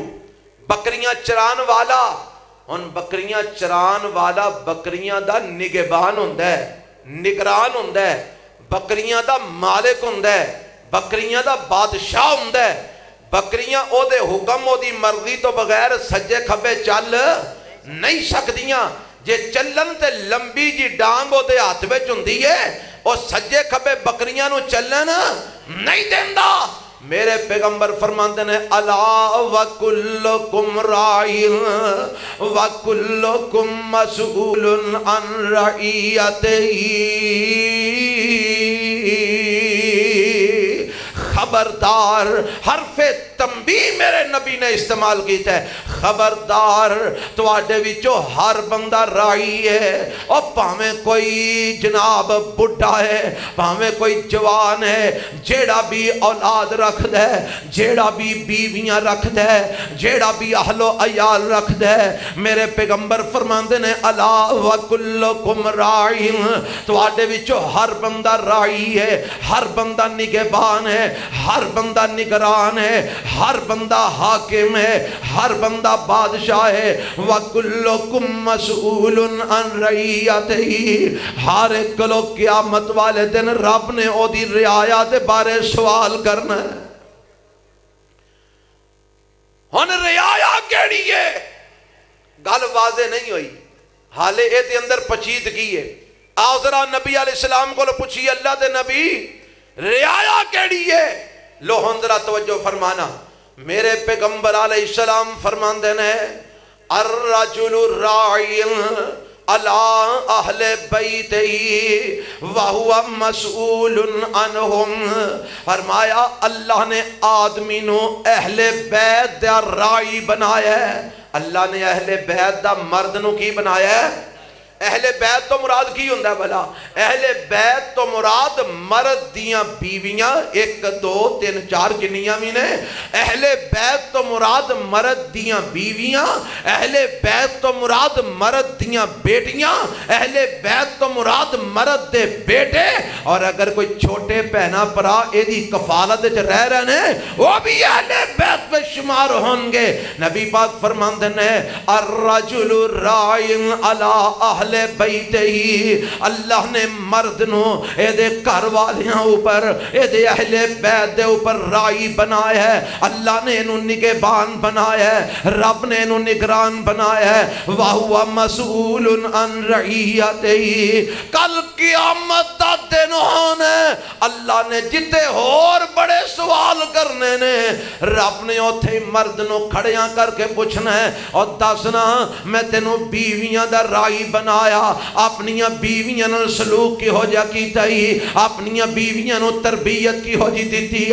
بکریاں چران والا۔ ان بکریاں چران والا بکریاں دا نگہبان ہوندہ ہے، نگران ہوندہ ہے، بکریاں دا مالک ہوندہ ہے، بکریاں دا بادشاہ ہوندہ ہے۔ بکریاں او دے حکم او دی مرضی تو بغیر سجے کھبے چل نہیں سکدیاں۔ جے چلن تے لمبی جی ڈانگ او دے ہاتھ وچ ہوندی ہے، او سجے کھبے بکریاں نو چلن نہیں دیندا۔ میرے پیغمبر فرماندے نے الا وکلکم راعٍ وکلکم مسئول عن رعیتہ۔ خبردار، حرف تنبیہ میرے نبی نے استعمال کیتا ہے، خبردار تواڈے وچوں ہر بندہ رائی ہے، اور پاویں کوئی جناب بڈھا ہے، پاویں کوئی جوان ہے، جیڑا بھی اولاد رکھ دے، جیڑا بھی بیویاں رکھ دے، جیڑا بھی اہل و عیال رکھ دے، میرے پیغمبر فرماندے نے الا وکلکم راعٍ، تواڈے وچوں ہر بندہ رائی ہے، ہر بندہ نگہبان ہے، ہر بندہ نگران ہے، ہر بندہ حاکم ہے، ہر بندہ بادشاہ ہے۔ وَكُلُّكُمْ مَسْئُولٌ عَنْ رَعِيَّتِهِ، ہر ایک لو قیامت والے دن رب نے او دی رعایا دے بارے سوال کرنا ہے۔ ہن رعایا کیڑی ہے؟ گل واضح نہیں ہوئی، حالے اے دے اندر پچیدگی ہے۔ آؤ ذرا نبی علیہ السلام کو پوچھی، اللہ دے نبی رعایا کیڑی ہے؟ لو ہن ذرا توجہ فرمانا، میرے پیغمبر علیہ السلام فرماندے نے الرجل راعٍ علی اہل بیتہ وہو مسئول عنہم، فرمایا اللہ نے آدمی نو اہل بیت دا راعی بنایا ہے۔ اللہ نے اہل بیت دا مرد نو کی بنایا ہے؟ اہل بیت تو مراد کی ہوندہ ہے بھلا؟ اہل بیت تو مراد مرد دیاں بیویاں، ایک دو تین چار جنیاں بھی نے۔ اہل بیت تو مراد مرد دیاں بیویاں، اہل بیت تو مراد مرد دیاں بیٹیاں، اہل بیت تو مراد مرد دے بیٹے، اور اگر کوئی چھوٹے پہنا پرا ایدی کفالت رہ رہنے وہ بھی اہل بیت پہ شمار ہوں گے۔ نبی پاک فرماندے نے الرجل راعٍ علی اہل اہل بیت ہی اللہ نے مرد نو اے دے گھر والیاں اوپر اے دے اہل بیت دے اوپر رائی بنایا ہے اللہ نے انہوں نگہبان بنایا ہے رب نے انہوں نگران بنایا ہے وَهُوَ مَسْئُولٌ عَنْ رَعِيَّتِهِ کل قیامت دا دن ہونے اللہ نے جتے اور بڑے سوال کرنے نے رب نے اوتھے مرد نو کھڑیاں کر کے پوچھنا ہے اور دسنا میں تینوں بیویاں دا رائی بنایا اپنیاں بیویاں نال سلوک کی ہو جا کیتا ہی اپنیاں بیویاں نو تربیت کی ہو جی دیتی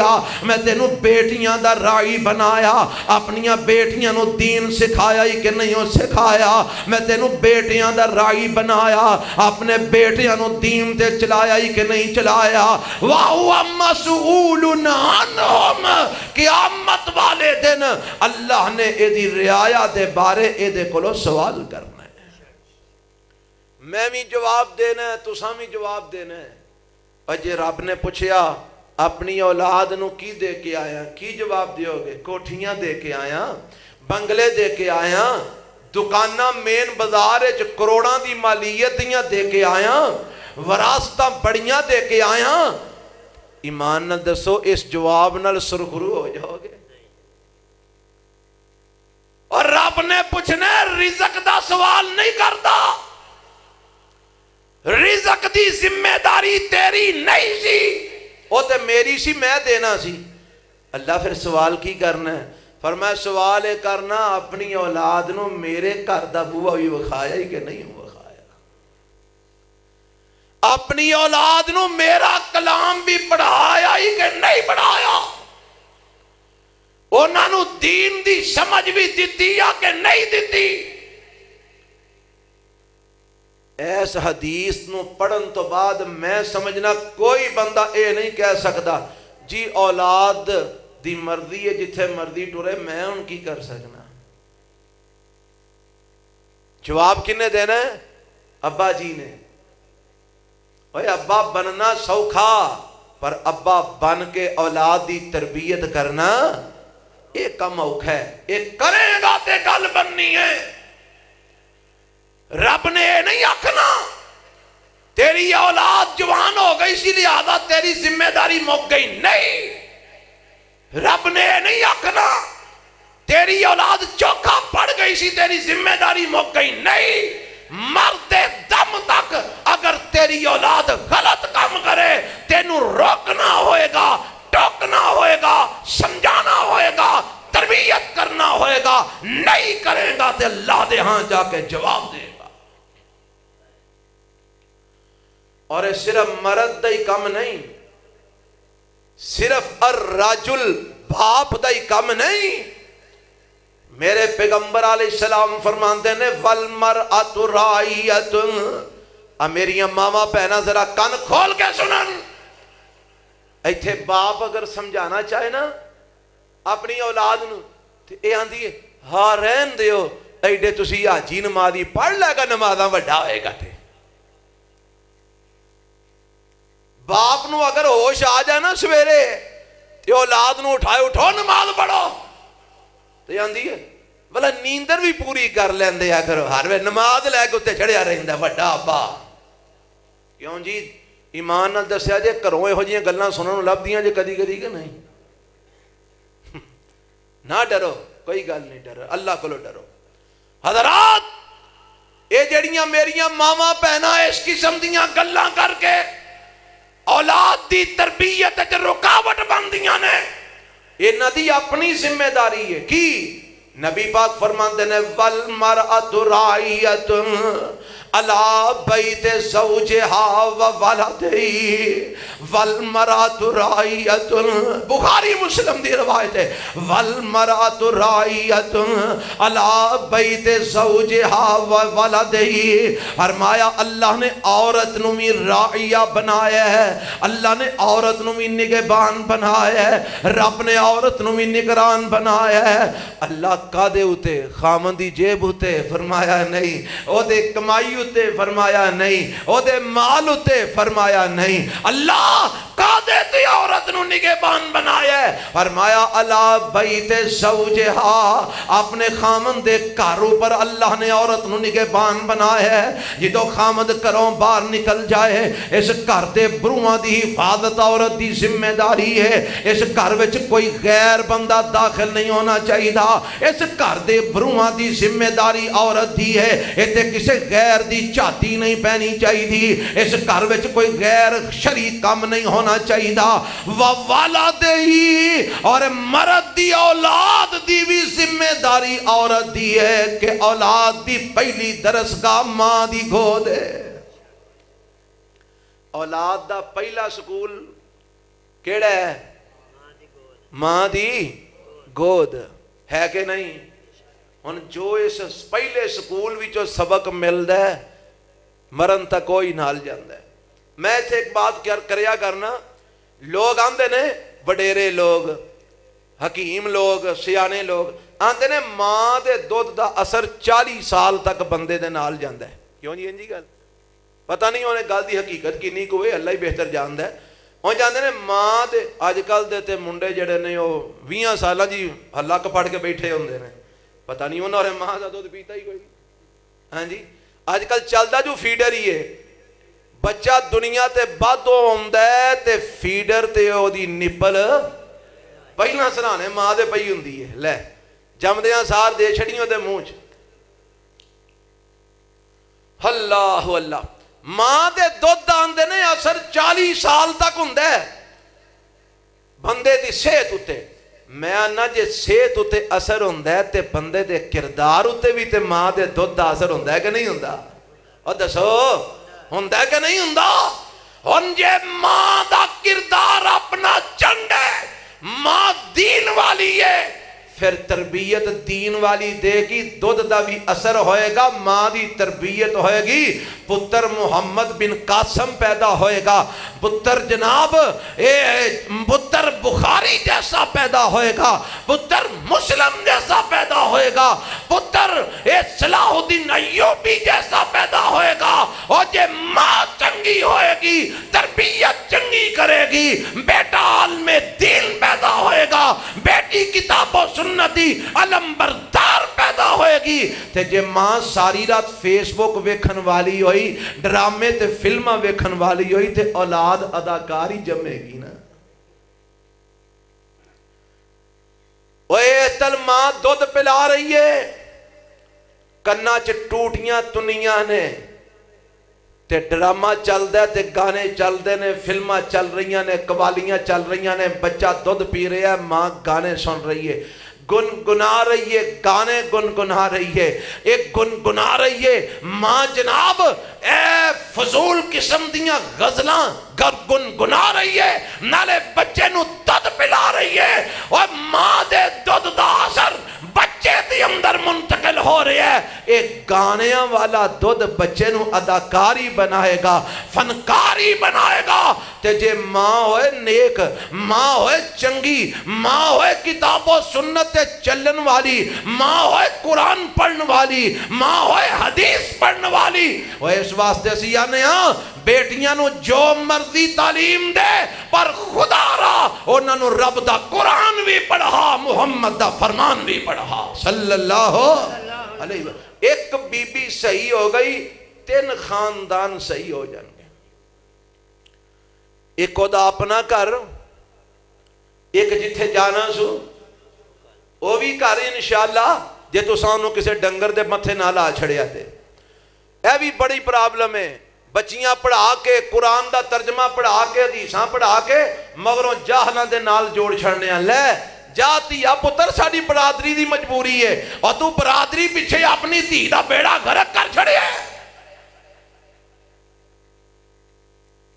میں تینوں بیٹیاں دا رائی بنایا اپنیاں بیٹیاں نو دین سکھایا ہی کہ نہیں ہو سکھایا میں تینوں بیٹیاں دا رائی بنایا اپنے بیٹیاں نو دین تے چلایا ہی کہ نہیں چلایا وَهُوَ مَسْئُولٌ عَنْهُمْ قیامت والے دن اللہ نے اے دی رعایا دے بارے اے دے کولو سوال کرنا ہے میں بھی جواب دینا ہے تساں بھی جواب دینا ہے اور جے رب نے پوچھیا اپنی اولاد نو کی دے کے آیا کی جواب دیو گے کوٹھیاں دے کے آیا بنگلے دے کے آیا دکانہ مین بازار کروڑاں دی مالیت دیاں دے کے آیا وراثتاں بڑیاں دے کے آیا ایمان نہ دسو اس جواب نال سرخرو ہو جاؤ گے اور رب نے پوچھنے رزق دا سوال نہیں کرتا رزق دی ذمہ داری تیری نہیں سی وہ تے میری سی میں دینا سی اللہ پھر سوال کی کرنا ہے فرمایا سوال کرنا اپنی اولاد نو میرے گھر دا بوا بھی وکھایا ہی کہ نہیں وکھایا اپنی اولاد نو میرا کلام بھی پڑھایا ہی کہ نہیں پڑھایا انہاں نو دین دی سمجھ بھی دیتی یا کہ نہیں دیتی ایس حدیث نو پڑھن تو بعد میں سمجھنا کوئی بندہ اے نہیں کہہ سکتا جی اولاد دی مرضی ہے جتھے مرضی ٹورے میں ان کی کر سکنا جواب کنے دینا ہے ابا جی نے اوہ ابا بننا سوکھا پر ابا بن کے اولاد دی تربیت کرنا ایک کم اوکھ ہے ایک کرے گا تے گل بننی ہے رب نے نہیں آکھنا تیری اولاد جوان ہو گئی اسی لہذا تیری ذمہ داری مک گئی نہیں رب نے نہیں آکھنا تیری اولاد چوکھا پڑ گئی اسی تیری ذمہ داری مک گئی نہیں مرتے دم تک اگر تیری اولاد غلط کام کرے تینوں روکنا ہوئے گا ٹوکنا ہوئے گا سمجھانا ہوئے گا تربیت کرنا ہوئے گا نہیں کرے گا تو اللہ دے ہاں جا کے جواب دے گا اور صرف مرد دائی کم نہیں صرف الرجل باپ دائی کم نہیں میرے پیغمبر علیہ السلام فرماندے نے وَالْمَرْأَةُ رَائِيَةٌ میری ماما پہنا ذرا کن کھول کے سنن ایتھے باپ اگر سمجھانا چاہے نا اپنی اولاد نو تو اے آن دیئے ہاں رہن دیو ایڈے تسی آجی نمازی پڑھ لے گا نمازاں وڈا ہوئے گا تے باپ نو اگر ہوش آ جائے نا سویرے تے اولاد نو اٹھائے اٹھو نماز پڑھو تو آن دیئے بلا نیندر بھی پوری کر لین دیا کرو ہر وے نماز لے کے اتے چھڑیا رہندہ وڈا ابا کیوں جی ایمان نال دسیا جے کروئے ہو جیاں گلنا سنن لب دیاں جے کدی کدی کہ نہیں نہ ڈرو کوئی گل نہیں ڈرو اللہ کو لو ڈرو حضرات اے جڑیاں میریاں ماما پہنا اس قسم دیاں گلاں کر کے اولاد دی تربیت تے رکاوٹ بندیاں نے یہ ندی اپنی ذمہ داری ہے کی نبی پاک فرماندے نے وَالْمَرْأَةُ رَائِيَةٌ عَلَى بَيْتِ زَوْجِهَا وَوَلَدِهِ وَالْمَرْأَةُ رَائِيَةٌ بخاری مسلم دی روایت ہے وَالْمَرْأَةُ رَائِيَةٌ عَلَى بَيْتِ زَوْجِهَا وَوَلَدِهِ فرمایا اللہ نے عورت نو بھی راعیہ بنایا ہے اللہ نے عورت نو بھی نگہبان بنایا ہے رب نے عورت نو بھی نگران بنایا ہے اللہ کا دے ہوتے خامندی جیب ہوتے فرمایا نہیں او دے کمائی فرمایا نہیں او دے مال اتے فرمایا نہیں اللہ کا دیتی تے عورت نو نگہبان بنایا ہے. فرمایا الا بیت زوجہا, اپنے خامن دے گھر اوپر اللہ نے عورت نو نگہبان بنایا ہے. جدو خامد کروں باہر نکل جائے, اس گھر دے بروہاں دی حفاظت عورت دی ذمہ داری ہے. اس گھر وچ کوئی غیر بندہ داخل نہیں ہونا چاہیے. اس گھر دے بروہاں دی ذمہ داری عورت دی ہے. ایتھے کسے غیر دی چاتی نہیں پہنی چاہیے. اس گھر وچ کوئی غیر شریک کام نہیں ہونا چاہیے. ووالدہی, اور مرد دی اولاد دی بھی ذمہ داری عورت دی ہے کہ اولاد دی پہلی درسگاہ ماں دی گود ہے. اولاد دا پہلا سکول کیڑا ہے؟ ماں دی گود ہے کہ نہیں؟ ہن جو اس پہلے سکول وچوں سبق ملدا ہے مرن تک کوئی نال جاندا ہے. میں اتنے ایک بات کریا کرنا, لوگ آندے نے وڈیرے لوگ, حکیم لوگ, سیانے لوگ آندے نے ماں دے دودھ دا اثر 40 سال تک بندے دے نال جاندا ہے. کیوں جی انجی گل پتہ نہیں ہونے گل دی حقیقت کینی کوئی اللہ ہی بہتر جاندا ہے. ہوں جاندے نے ماں دے اج کل دے تے منڈے جڑے نے وہ 20 سالاں جی حلق پھڑ کے بیٹھے ہوندے نے, پتہ نہیں انہاں نے ماں دا دودھ پیتا ہی کوئی. ہاں جی اج کل چلدا جو فیڈر ہی ہے. بچہ دنیا تے بعدوں ہوندا ہے تے فیڈر تے او دی نپل پہلا سرانے ماں دے پئی ہوندی ہے. لے جمدیاں سار دے چھڑیوں دے منہ چ. اللہ اللہ, ماں دے دودھ آندے نے اثر 40 سال تک ہوندا ہے بندے دی صحت اتے. میں آنا جے صحت اتے اثر ہوندا ہے تے بندے دے کردار اتے بھی تے ماں دے دودھ دا اثر ہوندا ہے کہ نہیں ہوندا؟ اور دسو ہوندا ہے کہ نہیں ہوندا؟ ہن جے ماں دا کردار اپنا چنگ ہے, ماں دین والی ہے, پھر تربیت دین والی دے گی, دودھ دا بھی اثر ہوئے گا, ماں دی تربیت ہوئے گی, پتر محمد بن قاسم پیدا ہوئے گا, پتر جناب پتر بخاری جیسا پیدا ہوئے گا, پتر مسلم جیسا پیدا ہوئے گا, پتر صلاح الدین ایوبی جیسا پیدا ہوئے گا. اور جے ماں چنگی ہوئے گی, تربیت چنگی کرے گی, بیٹا عالم دین پیدا ہوئے گا, بیٹی کتاب و سنتی علم بردار پیدا ہوئے گی. تے جے ماں ساری رات فیس بک ویکھن والی ہوئی, ڈرامے تے فلمہ ویکھن والی ہوئی, تے اولاد اداکاری جمے گی نا. اوے تل ماں دودھ پلا رہی ہے, کنا چ ٹوٹیاں تنیاں نے, تے ڈرامہ چل دے, تے گانے چل دے نے, فلمہ چل رہی ہیں نے, قوالیاں چل رہی ہیں نے, بچہ دودھ پی رہا ہے, ماں گانے سن رہی ہے, گنگنا رہی ہے, گانے گنگنا رہی ہے, ایک گنگنا رہی ہے ماں جناب اے فضول قسم دیاں غزلاں گنگنا رہی ہے, نالے بچے نو دودھ پلا رہی ہے. اور ماں دے دودھ دا اثر بچے دی اندر منتقل ہو رہی ہے. ایک گانیاں والا دودھ بچے نو اداکاری بنائے گا, فنکاری بنائے گا. تے جے ماں ہوئے نیک, ماں ہوئے چنگی, ماں ہوئے کتاب و سنت چلن والی, ماں ہوئے قرآن پڑھن والی, ماں ہوئے حدیث پڑھن والی. وہ اس واسطے سیاں نے ہاں بیٹیاں نو جو مرضی تعلیم دے, پر خدا را انہاں نو رب دا قرآن بھی پڑھا, محمد دا فرمان بھی پڑھا صلی اللہ علیہ وسلم. ایک بی بی صحیح ہو گئی, 3 خاندان صحیح ہو جائیں گے. ایک خدا اپنا کر, ایک جتھے جانا سو وہ بھی کر انشاءاللہ, جے تو سانو کسے ڈنگر دے متھے نہ لا چھڑیا دے. اے بھی بڑی پرابلم ہے. بچیاں پڑھا کے, قرآن دا ترجمہ پڑھا کے, حدیثاں پڑھا کے, مگروں جاہلاں دے نال جوڑ چھڑنے ہیں. لے جاتی یا پتر ساڑی برادری دی مجبوری ہے, اور تو برادری پیچھے اپنی دھی دا بیڑا گھرک کر چھڑے ہے.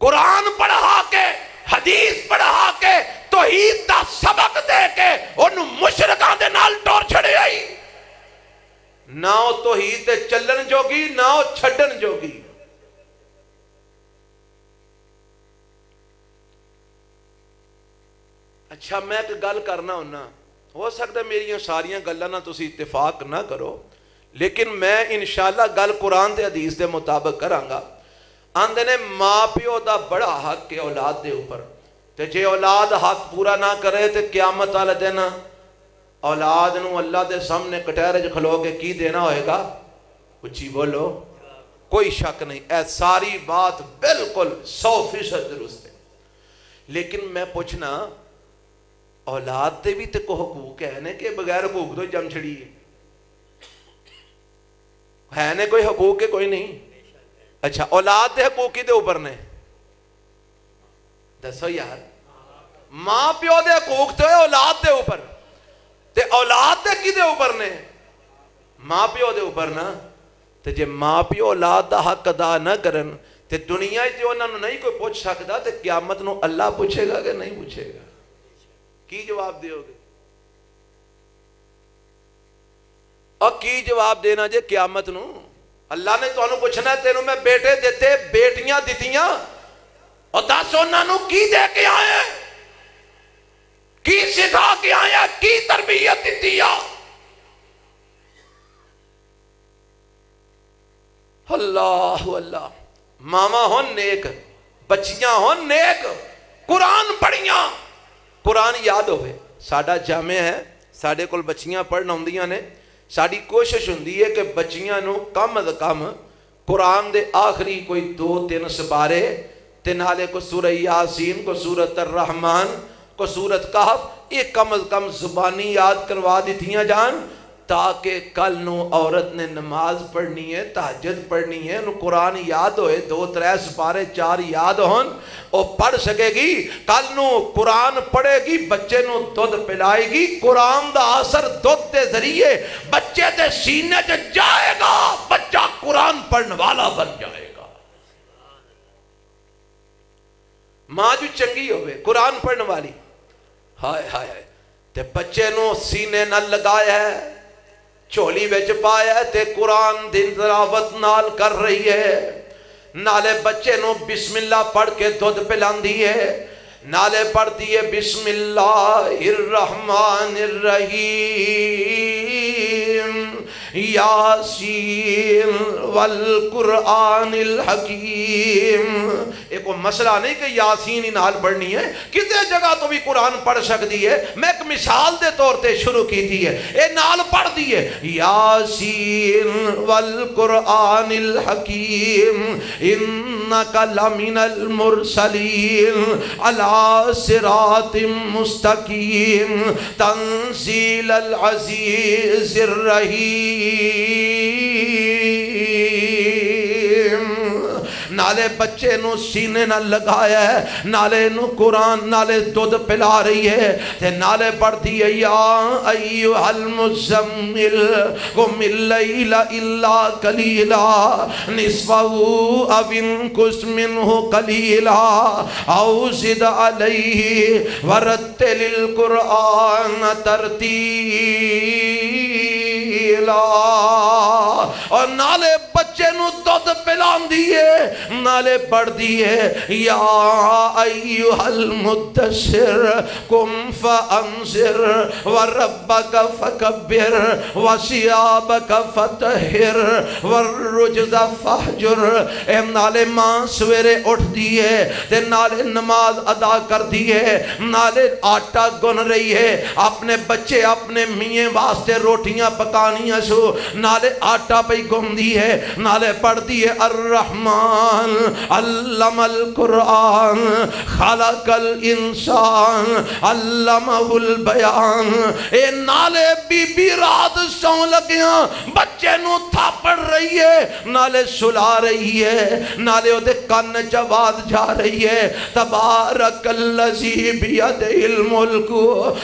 قرآن پڑھا کے, حدیث پڑھا کے, توحید دا سبق دے کے انہوں مشرکان دے نال ٹور چھڑے آئی. نہ او توحید دے چلن جوگی, نہ او چھڑن جوگی. اچھا میں ایک گل کرنا ہونا, ہو سکتا ہے میری ساریاں گلاں نہ تسی اتفاق نہ کرو, لیکن میں انشاءاللہ گل قرآن دے حدیث دے مطابق کرانگا. آندے نے ماں پیو دا بڑا حق کے اولاد دے اوپر. تے جے اولاد حق پورا نہ کرے تے قیامت والے دن اولاد نو اللہ دے سامنے کٹہرے چ کھلو کے کی دینا ہوئے گا؟ اچھی بولو، کوئی شک نہیں، اے ساری بات بالکل 100% درست ہے۔ لیکن میں پوچھنا اولاد دے بھی تے کو حقوق ہے نے کہ بغیر حقوق تو جم چھڑی ہے نے کوئی حقوق کے کوئی نہیں؟ اچھا اولاد دے حقوق کی دے اوپر نے دسو یار، ماں پیو دے حقوق تو ہے اولاد دے اوپر، تے اولاد دے کی دے اوپر نے؟ ماں پیو دے اوپر نا۔ تے جے ماں پیو اولاد دا حق ادا نہ کرن تے دنیا جو انہوں نے نہیں کوئی پوچھ سکتا تے قیامت نو اللہ پوچھے گا کہ نہیں پوچھے گا؟ کی جواب دیو گے؟ اور کی جواب دینا جے قیامت نو؟ اللہ نے تو انہوں پوچھنا ہے تینوں میں بیٹے دیتے بیٹیاں دیتیاں اور 10 انہوں کی دے کے آئے کی سکھا کے آیا کی تربیت دیا؟ اللہ اللہ، ماما ہون نیک، بچیاں ہون نیک، قرآن پڑھیاں، قرآن یاد ہوئے۔ ساڑھا جامع ہے، ساڑھے کل بچیاں پڑھنا ہوندیاں نے، ساڑھی کوشش ہوندی ہے کہ بچیاں نو کم از کم قرآن دے آخری کوئی 2-3 سپارے تے نالے کو سورہ یاسین، کو سورۃ الرحمن، کو سورۃ کہف، یہ کم از کم زبانی یاد کروا دیتیاں جان تاکہ کل نو عورت نے نماز پڑھنی ہے، تہجد پڑھنی ہے، نو قرآن یاد ہوئے، 2-3 سپارے 4 یاد ہون، او پڑھ سکے گی، کل نو قرآن پڑھے گی، بچے نو دودھ پلائے گی، قرآن دا اثر دودھ دے ذریعے بچے دے سینے سے جائے گا، بچہ قرآن پڑھنے والا بن جائے گا۔ ماں جو چنگی ہوئے قرآن پڑھنے والی، ہائے ہائے، تے بچے نو سینے نہ لگایا ہے، چولی ویچ پایا ہے تے قرآن دن تلاوت نال کر رہی ہے، نالے بچے نو بسم اللہ پڑھ کے دودھ پلان دی ہے، نالے پڑھ دیئے بسم اللہ الرحمن الرحیم یاسین والقرآن الحکیم۔ ایک وہ مسئلہ نہیں کہ یاسین ہی نال پڑھنی ہے، کسی جگہ تو بھی قرآن پڑھ سکتی ہے، میں ایک مثال دے طور تے شروع کی تھی ہے، اے نال پڑھ دیئے یاسین والقرآن الحکیم انکا لمن المرسلین علی صراط مستقیم تنزیل العزیز الرحیم۔ نالے بچے نو سینے نہ لگایا ہے، نالے نو قرآن نالے دودھ پلا رہی ہے، تے نالے پڑھ دیئے یا ایوہ المزمل قم اللیل الا قلیلا نصفہ او انقص منہ قلیلا او زد علیہ ورتل القرآن ترتیلا۔ اور نالے بچے نو دودھ پلان دیئے، نالے پڑھ دیئے یا ایوہ المدثر قم فانذر وربک فکبر وثیابک فطہر والرجز فہجر۔ اے نالے ماں سویرے اٹھ دیئے تے نالے نماز ادا کر دیئے، نالے آٹا گن رہی ہے، اپنے بچے اپنے میاں واسطے روٹیاں پکانیاں سو، نالے آٹا پہ گن دی ہے، نالے پڑھ دیئے الرحمن علم القرآن خلق الانسان علمہ البیان۔ اے نالے بی بی رات سون لگیاں، بچے نو تھا پڑھ رہی ہے، نالے سلا رہی ہے، نالے او دے کان جواد جا رہی ہے تبارک اللذی بیدہ الملک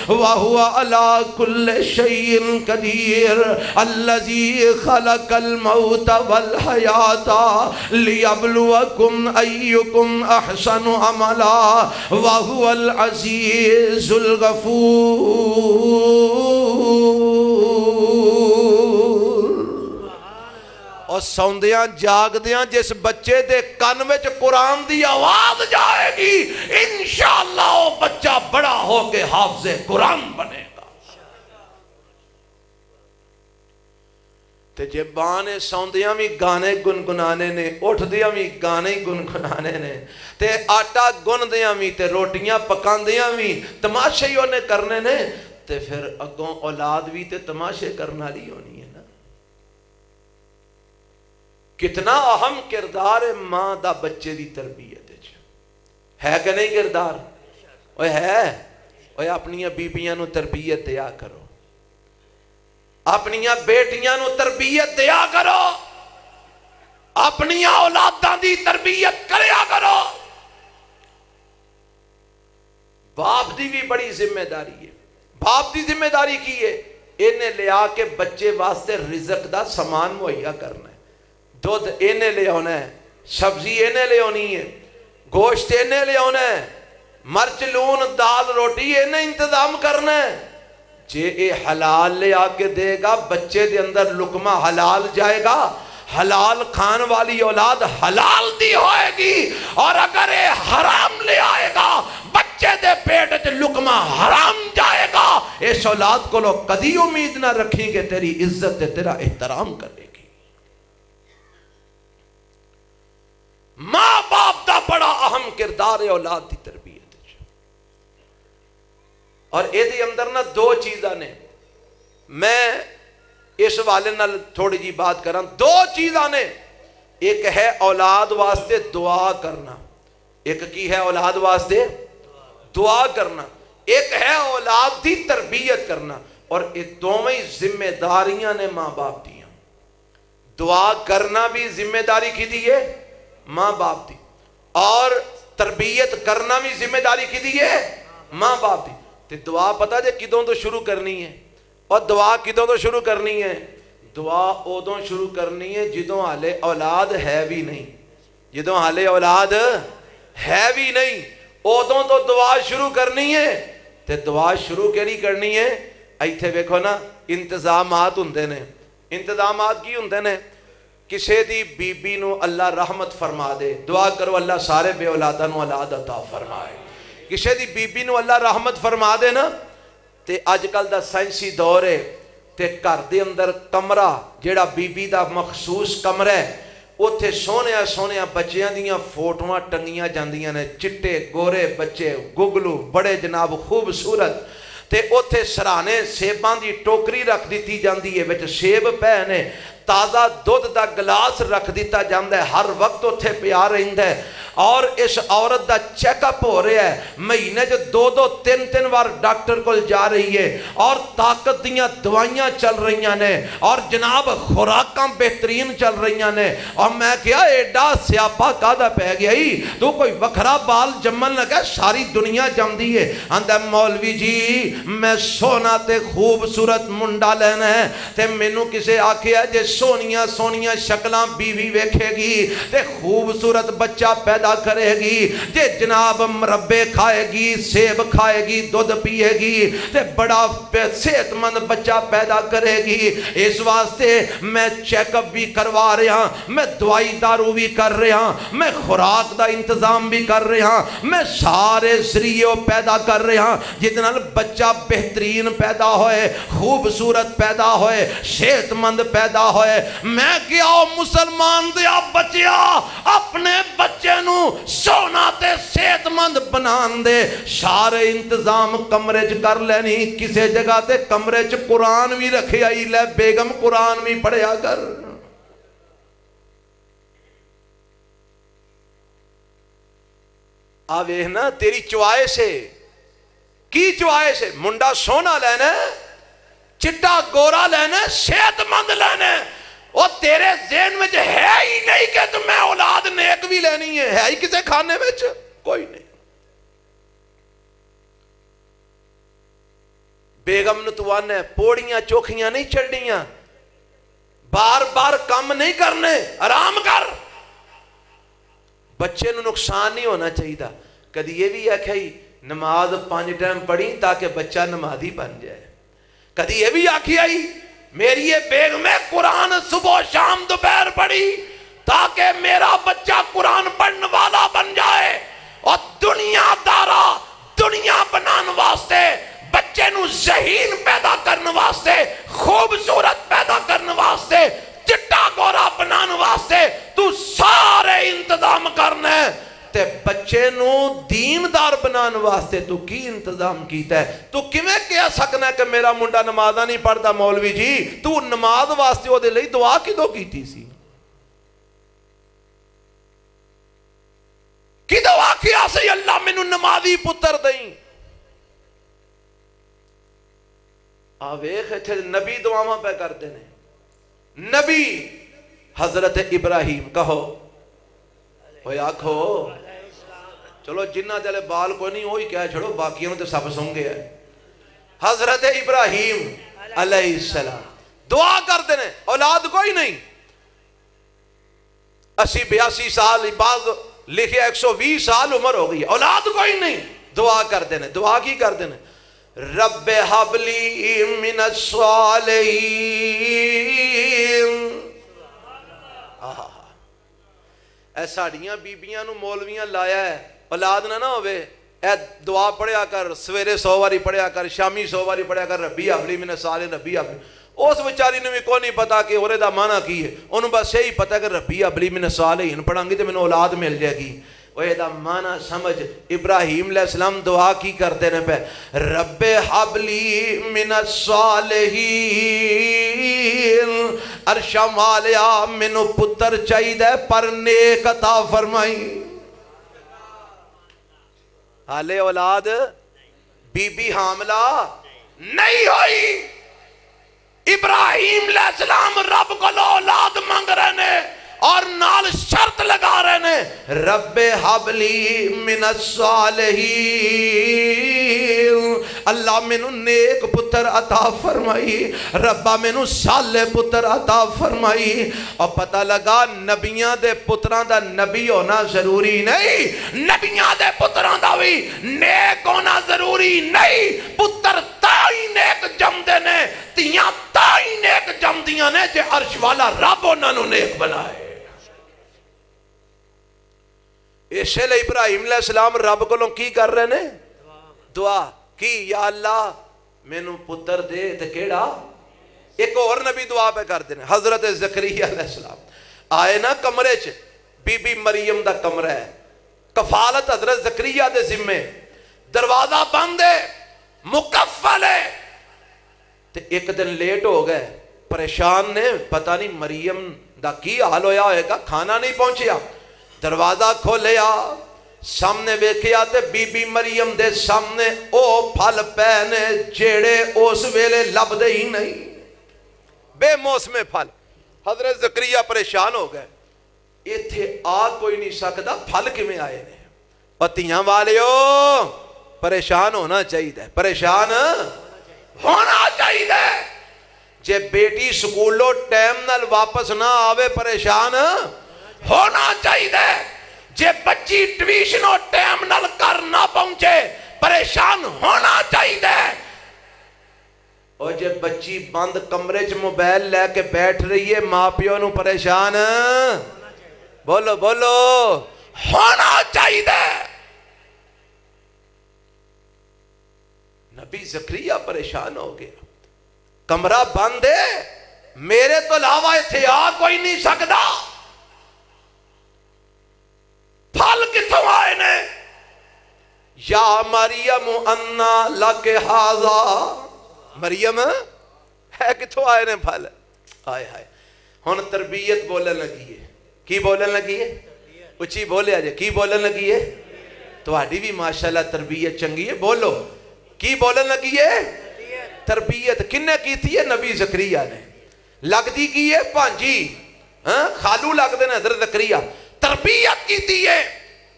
وہو علی کل شیء قدیر اللذی خلق الموت والحیات لیبلوکم ایکم احسن عملا وہو العزیز الغفور۔ اور سوندیاں جاگدیاں جس بچے دے کان وچ قرآن دی آواز جائے گی، انشاءاللہ وہ بچہ بڑا ہو کے حافظ قرآن بنے گا۔ تے جے بانے سوندیاں بھی گانے گنگنانے نے، اٹھدیاں بھی گانے گنگنانے نے، تے آٹا گندیاں بھی تے روٹیاں پکاندیاں بھی تماشے ہی انہیں کرنے نے، تے پھر اگوں اولاد بھی تے تماشے کرنا لی ہونی ہے نا۔ کتنا اہم کردار ہے ماں دا بچے دی تربیت ہے کہ نہیں کردار؟ اوہ ہے، اوہ اپنی بیبیاں نو تربیت دیا کرو، اپنی بیٹیاں نو تربیت دیا کرو، اپنی اولاداں دی تربیت کریا کرو۔ باپ دی بھی بڑی ذمہ داری ہے۔ باپ دی ذمہ داری کی ہے، انہیں لیا کے بچے واسطے رزق دا سامان مہیا کرنا ہے، دودھ انہیں لے ہونا ہے، سبزی انہیں لے ہونی ہے، گوشت انہیں لے ہونا ہے، مرچ لون دال روٹی انہیں انتظام کرنا ہے۔ جے اے حلال لے آکے دے گا، بچے دے اندر لقمہ حلال جائے گا، حلال کھان والی اولاد حلال دی ہوئے گی، اور اگر اے حرام لے آئے گا بچے دے پیٹ تے لقمہ حرام جائے گا، اس اولاد کو لوگ کدی امید نہ رکھیں گے تیری عزت تے تیرا احترام کرے گی۔ ماں باپ دا بڑا اہم کردار ہے اولاد دی تربیت، اور اے دی اندر نا دو چیزاں نے، میں اس والے نال تھوڑی جی بات کراں۔ دو چیزاں نے، ایک ہے اولاد واسطے دعا کرنا، ایک کی ہے اولاد واسطے دعا کرنا، ایک ہے اولاد دی تربیت کرنا، اور یہ دونوں ذمہ داریاں نے ماں باپ دیا۔ دعا کرنا بھی ذمہ داری کی دی ہے ماں باپ دی، اور تربیت کرنا بھی ذمہ داری کی دی ہے ماں باپ دی۔ تے دعا پتہ جے کدوں تو شروع کرنی ہے، اور دعا کدوں تو شروع کرنی ہے؟ دعا ادوں شروع کرنی ہے جدوں حالے اولاد ہے بھی نہیں، جدوں حالے اولاد ہے بھی نہیں، ادوں تو دعا شروع کرنی ہے۔ تے دعا شروع کیڑی کرنی ہے؟ ایتھے ویکھو نا، انتظامات ہوندے نے۔ انتظامات کی ہوندے نے؟ کسے دی بی بی نو اللہ رحمت فرما دے، دعا کرو اللہ سارے بے اولاداں نو اولاد عطا فرمائے۔ کسے دی بی بی نو اللہ رحمت فرما دے نا، تے آج کل دا سائنسی دور ہے، تے گھر دے اندر کمرہ جیڑا بی بی دا مخصوص کمرہ ہے، اوتھے سونیا سونیا بچیاں دیاں فوٹواں ٹنگیاں جاندیاں نے، چٹے گورے بچے گگلو بڑے جناب خوبصورت، تے اوتھے سرانے سیباں دی ٹوکری رکھ دیتی جاندی ہے، وچ سیب پے نے، تازہ دودھ دا گلاس رکھ دیتا جاندہ ہے، ہر وقت اوتھے پیار رہندہ ہے، اور اس عورت دا چیک اپ ہو رہا ہے، مہینے جو دو تین بار ڈاکٹر کو جا رہی ہے، اور طاقت دیاں دوائیاں چل رہی نے، اور جناب خوراکاں بہترین چل رہی نے، اور میں کیا ایڈا سیاپا کادا پہ گیا ہی تو کوئی وکھرا بال جمن لگا، ساری دنیا جمدی ہے، اندھا مولوی جی میں سونا تے خوبصورت منڈا لینا ہے، تے مینوں کسے آکھیا جے سونیاں سونیاں شکلاں بیوی ویکھے گی تے خوبصورت بچہ پیدا کرے گی، جے جناب مربے کھائے گی، سیب کھائے گی، دودھ پیے گی تے بڑا صحت مند بچہ پیدا کرے گی۔ اس واسطے میں چیک اپ بھی کروا رہا، میں دوائی دارو بھی کر رہا، میں خوراک دا انتظام بھی کر رہا، میں سارے ذریعے پیدا کر رہا جتنا بچہ بہترین پیدا ہوئے، خوبصورت پیدا ہوئے، صحت مند پیدا ہوئے۔ میں کیا مسلمان دیا بچیا اپنے بچے نو سونا تے صحت مند بنان دے، سارے انتظام کمرے چ کر لینی، کسے جگہ تے کمرے چ قرآن بھی رکھے آئی لے، بیگم قرآن بھی پڑھیا کر۔ آوے نا تیری چوائس ہے، کی چوائس ہے؟ منڈا سونا لینا ہے، چٹا گورا لینا ہے، صحت مند لینا ہے، وہ تیرے ذہن میں ہے ہی نہیں کہ تمہیں اولاد نیک بھی لینی ہے ہی کسے کھانے میں کوئی نہیں۔ بیگم نتوان ہے، پوڑیاں چوکھیاں نہیں چڑھنیاں، بار بار کام نہیں کرنے، آرام کر، بچے نو نقصان نہیں ہونا چاہیے۔ کدی یہ بھی آکھائی نماز 5 ٹائم پڑھی تاکہ بچہ نمازی بن جائے، کدی یہ بھی آکھی آئی میری یہ بیگم میں قرآن صبح شام دوپہر پڑھی تاکہ میرا بچہ قرآن پڑھنے والا بن جائے، اور دنیا دارا دنیا بنان واسطے، بچے نو ذہین پیدا کرنے واسطے، خوبصورت پیدا کرنے واسطے واسطے تو سارے انتظام کرنا ہے تے بچے نو دیندار بنان واسطے تو کی انتظام کیتا ہے؟ تو کیویں کہہ سکنا ہے کہ میرا منڈا نمازاں نہیں پڑھدا مولوی جی؟ تو نماز واسطے او دے لئی دعا کدوں کیتی سی؟ کدوں آکھیا سی اللہ مینوں نمازی پتر دیں؟ ویکھ ایتھے نبی دعاواں پہ کردے نے. نبی حضرت ابراہیم کہو اوے آکھو چلو جنہ دے بال کوئی نہیں وہی کہہ چھڑو باقیوں تے سب سن گیا. حضرت ابراہیم علیہ السلام دعا کرتے ہیں اولاد کوئی نہیں 80-82 سال بعد لکھے 120 سال عمر ہو گئی اولاد کوئی نہیں. دعا کرتے ہیں. دعا کی کرتے ہیں؟ رب حبلی من الصالحین. اے ساڑیاں بیبیاں نو مولویاں لایا ہے اولاد نہ ہوئے اے دعا پڑھیا کر سویرے 100 باری پڑھیا کر شامی 100 باری پڑھیا کر ربی حبلی من الصالحین ربی حبلی. اس بیچاری نے بھی کوئی نہیں پتا کہ اورے دا معنی کی ہے انہوں بس یہی پتا کہ ربی حبلی من الصالحین پڑھاں گی تو میں نے اولاد مل جائے گی. وہ دا معنی سمجھ. ابراہیم علیہ السلام دعا کی کرتے ہیں پہ رب حبلی من الصالحین عرشہ مالیا منو پتر چاہید ہے پر نیک عطا فرمائی. حالے اولاد بی بی حاملہ نہیں ہوئی. ابراہیم علیہ السلام رب کو اولاد مانگ رہے ہیں اور نال شرط لگا رہے ہیں رب حبلی من الصالحین اللہ منو نیک پتر عطا فرمائی ربا منو صالح پتر عطا فرمائی. اور پتہ لگا نبیاں دے پتران دا نبی ہونا ضروری نہیں نبیاں دے پتران دا بھی نیک ہونا ضروری نہیں. پتر تائی نیک جم دے نے تیاں تائی نیک جم دیاں نے جے عرش والا رب انہاں نو نیک بنائے. اسے لئے ابراہیم علیہ السلام رب کو لوگ کی کر رہے ہیں؟ دعا کی یا اللہ میں نو پتر دے تے کیڑا. ایک اور نبی دعا پہ کر دینے حضرت زکریا علیہ السلام آئے نا کمرے چ بی بی مریم دا کمرہ ہے کفالت حضرت زکریا دے ذمے دروازہ بند ہے مکفل ہے. تے ایک دن لیٹ ہو گئے پریشان نے پتہ نہیں مریم دا کی حال ہویا ہوئے گا کھانا نہیں پہنچیا. دروازہ کھولیا سامنے ویکھیا تے بی بی مریم دے سامنے او پھل پہنے جیڑے اس ویلے لب دے ہی نہیں بے موسم پھل. حضرت زکریا پریشان ہو گئے ایتھے آ کوئی نہیں سکتا پھل کیویں آئے نے. پتیاں والیو پریشان ہونا چاہیے پریشان ہونا چاہیے. جے بیٹی سکولوں ٹائم نال واپس نہ آوے پریشان ہونا چاہیے. جے بچی ٹویشنوں ٹائم نال کر نہ پہنچے پریشان ہونا چاہیے. اور جے بچی بند کمرے چ موبائل لے کے بیٹھ رہی ہے ماں پیو نو پریشان بولو بولو ہونا چاہیے. نبی زکریا پریشان ہو گیا کمرہ بند ہے میرے تو علاوہ اتھے آ کوئی نہیں سکتا. پھل کتھوں آئے نے یا مریم انا لک ہذا مریم ہے کتھوں آئے نے پھل. آئے آئے ہن تربیت بولن لگی ہے. کی بولن لگی ہے؟ اچھی بولے آجے کی بولن لگی ہے؟ تہاڈی بھی ماشاءاللہ تربیت چنگی ہے بولو کی بولن لگی ہے؟ تربیت کنے کی تھی ہے؟ نبی زکریا نے. لگ دی کی ہے پانجی خالو لگ دینا حضرت زکریا تربیت کی تھی ہے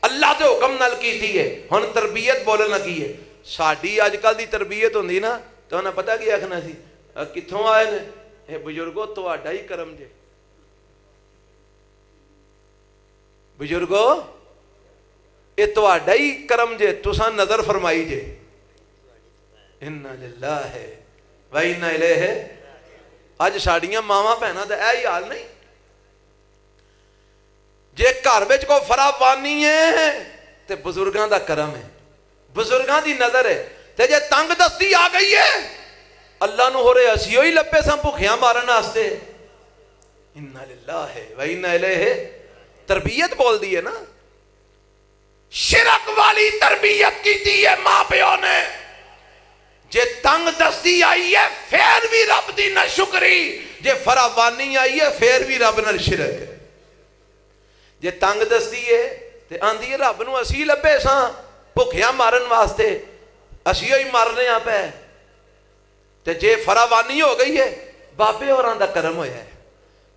اللہ دے حکم نال کی تھی ہے. ہن تربیت بولن لگی ہے. ساڈی آج کل دی تربیت ہوندی نا تو انہاں پتہ کی آکھنا سی کتھوں آئے نے اے بزرگو تہاڈا ہی کرم جے بزرگو اے تہاڈا ہی کرم جے تساں نظر فرمائی جے. انا للہ و انا الیہ. اج ساڈیاں ماواں بہناں دا اے ہی حال نہیں. جے گھر وچ کو فراوانی ہے تے بزرگاں دا کرم ہے بزرگاں دی نظر ہے. تے جے تنگ دستی آ گئی ہے اللہ نو ہو رہے اسیو ہی لپے ساں بھکھیاں مارن واسطے اِنَّا لِلَّهِ وَإِنَّا إِلَيْهِ تربیت بول دی ہے نا. شرک والی تربیت کی دی ہے ماں پیوں نے. جے تنگ دستی آئی ہے پھر بھی رب دی نہ شکری، جے فراوانی آئی ہے پھر بھی رب نہ شرک ہے. جے تنگ دستی ہے تے آندھی ہے رب نو اسی لبے ساں بھکھیاں مارن واسطے، اسی ہوئی مارنے آپ ہے. تے جے فراوانی ہو گئی ہے بابے اوراں دا کرم ہویا ہے،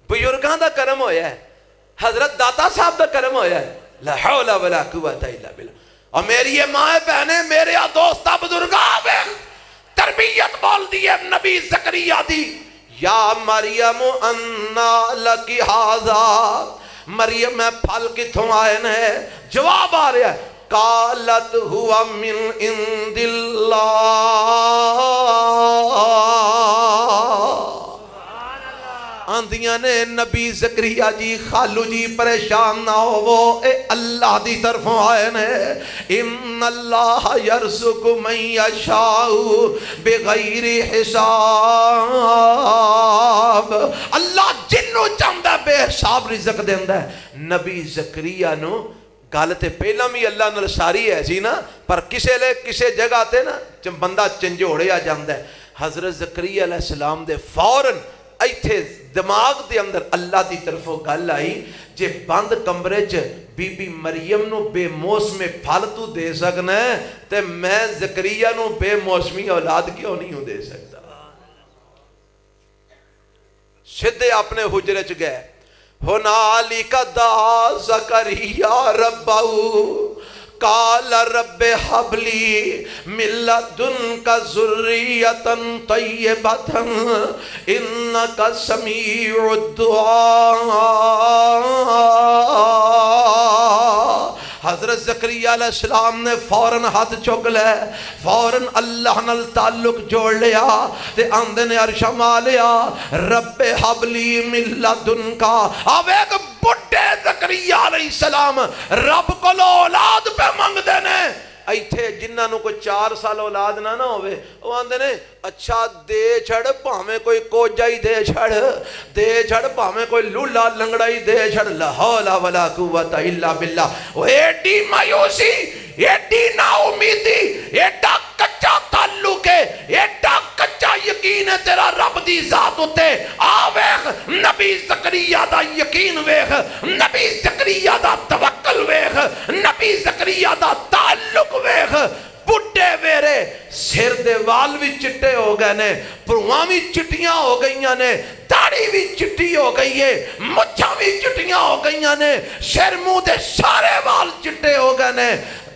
بزرگاں دا کرم ہویا ہے، حضرت داتا صاحب دا کرم ہویا ہے. لا حول ولا قوت الا باللہ. اور میری یہ ماں بہنیں، میرے دوستہ بزرگاں بے تربیت بول دی ہے نبی زکریا دی. یا مریم انا لکی ھذا، مریم میں پھل کتھوں آئے ہیں؟ جواب آ رہا ہے قالت ہوا من عند اللہ. آندیاں نے نبی زکریا جی خالو جی پریشان نہ ہو، وہ اے اللہ دی طرفوں آئے ہیں. ان اللہ یرزق من یشاء بغیر حساب، اللہ جنوں چاہتا بے حساب رزق دیندا ہے. نبی زکریا نو گل تے پہلا بھی اللہ نال ساری ہے سی نا، پر کسے لے کسے جگہ تے نا بندہ چنجوڑیا جاندا ہے. حضرت زکریا علیہ السلام دے فوراً ایتھے دماغ دے اندر اللہ دی طرفوں گل آئی، جے بند کمرے چ بی بی مریم نو بے موسم پھل تو دے سکنا ہے تے میں زکریا نو بے موسمی اولاد کیوں نہیں دے سکتا. سدھے اپنے حجرے چ گئے. ہنالک دعا زکریا ربہ قال رب هب لي من لدنك ذرية طيبة إنك سميع الدعاء. حضرت زکریا علیہ السلام نے فوراً ہاتھ چک لے، فوراً اللہ نال تعلق جوڑ لیا تے آندے نے عرش ما لیا رب حب لی من لدنکا. اب ایک بڑھے زکریا علیہ السلام رب کو لو اولاد پہ مانگ دینے. ایتھے جنہ نو کوئی 4 سال اولاد نہ ہوئے وہ آندے نے اچھا دے چھڑ پاہمیں کوئی کوجائی دے چھڑ، دے چھڑ پاہمیں کوئی لولا لنگڑائی دے چھڑ. لا حول ولا قوت الا باللہ. وہ ایڈی مایوسی، ایڈی نا امیدی، ایڈا کچا تعلق ہے، ایڈا کچا یقین ہے تیرا رب دی ذات ہوتے. آ ویخ نبی زکریا دا یقین ویخ، نبی زکریا دا توکل ویخ، نبی زکریا دا تعلق ویخ. بڑھے ویرے سر دے وال بھی چٹے ہو گئے نے، پرواں بھی چٹیاں ہو گئیاں نے، داڑھی بھی چٹی ہو گئی ہے، مچھاں بھی چٹیاں ہو گئیاں نے، سر منہ دے سارے وال چٹے ہو گئے نے.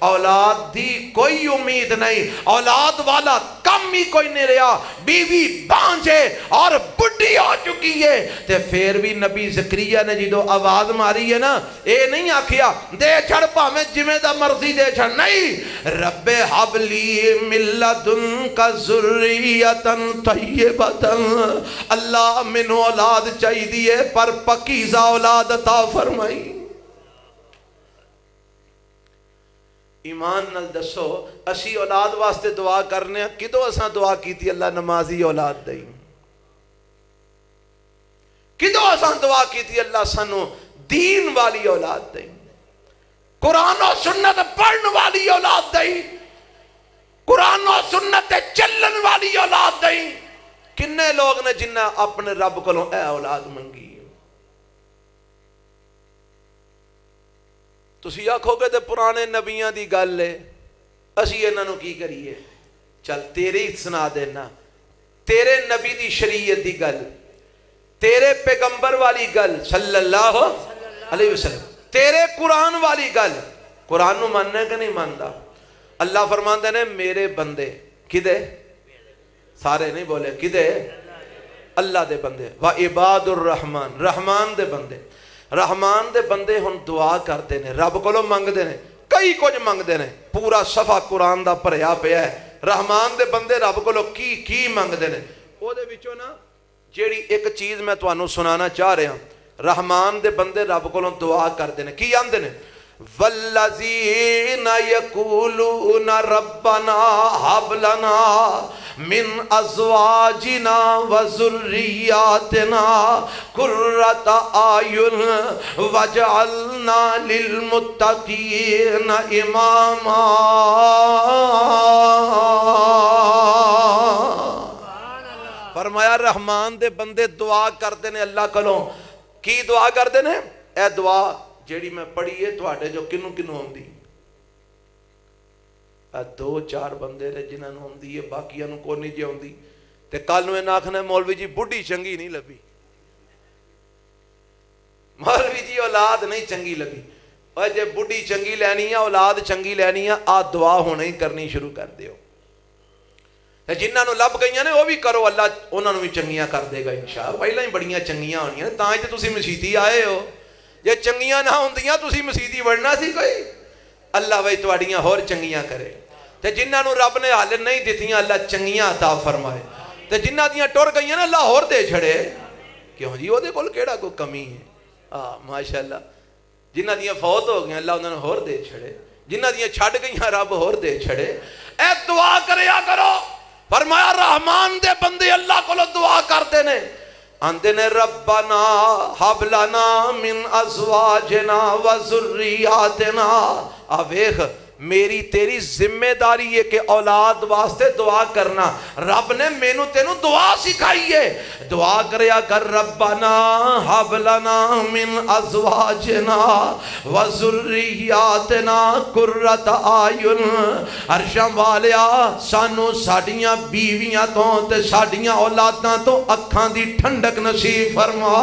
اولاد دی کوئی امید نہیں، اولاد والا کم ہی کوئی نہیں رہا، بیوی بانجے اور بڑھی ہو چکی ہے. تے پھر بھی نبی زکریا نے جدو آواز ماری ہے نا، اے نہیں آکھیا دے چھڑ پا میں جمیں دا مرضی دے چھڑ، نہیں رب حب لی من لدنک ذریۃ طیبۃ. اللہ منو اولاد چاہی دیئے پر پکیزہ اولاد عطا فرمائی. ایمان نال دسو اسی اولاد واسطے دعا کرنے کدو اساں دعا کیتی اللہ نمازی اولاد دئی؟ کدو اساں دعا کیتی اللہ سانو دین والی اولاد دئی، قرآن و سنت پڑھن والی اولاد دئی، قرآن و سنت چلن والی اولاد دئی؟ کنے لوگ نے جنہ اپنے رب کو اے اولاد منگی؟ تسی آکھو گے تے پرانے نبیاں دی گل ہے، اسی انہاں نو کی کریے؟ چل تیری سنا دینا، تیرے نبی دی شریعت دی گل، تیرے پیغمبر والی گل صلی اللہ علیہ وسلم، تیرے قرآن والی گل. قرآن نو ماننے کہ نہیں ماندا؟ اللہ فرماندے نے میرے بندے کدے؟ سارے نہیں بولے کدے؟ اللہ دے بندے. وعباد الرحمن، رحمان دے بندے. رحمان دے بندے ہن دعا کرتے نے، رب کو لو منگ دے نے، کئی کچھ منگ دے نے، پورا صفحہ قرآن دا پریا پیا ہے. رحمان دے بندے رب کو لو کی منگ دے نے. او دے وچوں نا جیڑی ایک چیز میں تانوں سنانا چاہ رہا ہوں، رحمان دے بندے رب کو لو دعا کرتے نے. کی آندے نے؟ والذین یقولون ربنا هب لنا من ازواجنا وذریاتنا قرۃ اعین واجعلنا للمتقین اماما۔ فرمایا رحمان دے بندے دعا کرتے ہیں اللہ کولوں، کی دعا کرتے ہیں؟ اے دعا جیڑی میں پڑھی ہے تواڈے جو کنوں کنوں ہوندی، دو چار بندے نے جنہاں نوں ہوندی ہے، باقیاں نوں کوئی نہیں جے ہوندی، تے کل نوں انہاں آکھنا مولوی جی بڈھی چنگی نہیں لبھی، مولوی جی اولاد نہیں چنگی لبھی۔ اور جے بڈھی چنگی لینی ہے، اولاد چنگی لینی ہے، آ دعا ہونے ہی کرنی شروع کر دیو۔ جنہاں نوں لب گئیاں نے وہ بھی کرو، اللہ انہاں نوں بھی چنگیاں کر دے گا انشاءاللہ۔ پہلا ہی بڑیاں چنگیاں ہونیاں نے، تاں تے تسی مسیتی آئے ہو۔ جے چنگیاں نہ ہوندیاں تسی مسیتی وڑنا سی کوئی؟ اللہ وہی تواڈیاں ہور چنگیاں کرے۔ تے جنہاں نوں رب نے حال نہیں دتیاں اللہ چنگیاں عطا فرمائے، تے جنہاں دیاں ٹر گئیاں نا اللہ ہور دے چھڑے۔ کیوں جی او دے کول کیڑا کوئی کمی ہے؟ ماشاءاللہ جنہاں دیاں فوت ہو گئیں اللہ انہاں نوں ہور دے چھڑے، جنہاں دیاں چھڈ گئیاں رب ہور دے چھڑے۔ اے دعا کریا کرو۔ فرمایا رحمان دے بندے اللہ کو دعا کرتے نے، آندے نے ربنا ہب لنا من ازواجنا و ذریاتنا۔ ویکھ میری تیری ذمہ داری ہے کہ اولاد واسطے دعا کرنا۔ رب نے مینوں تینوں دعا سکھائی ہے، دعا کریا کر ربنا ہب لنا من ازواجنا و ذریاتنا قرۃ اعین۔ عرشاں والیا سانو ساڈیاں بیویاں تو تے ساڈیاں اولاداں تو اکھاں دی ٹھنڈک نصیب فرما۔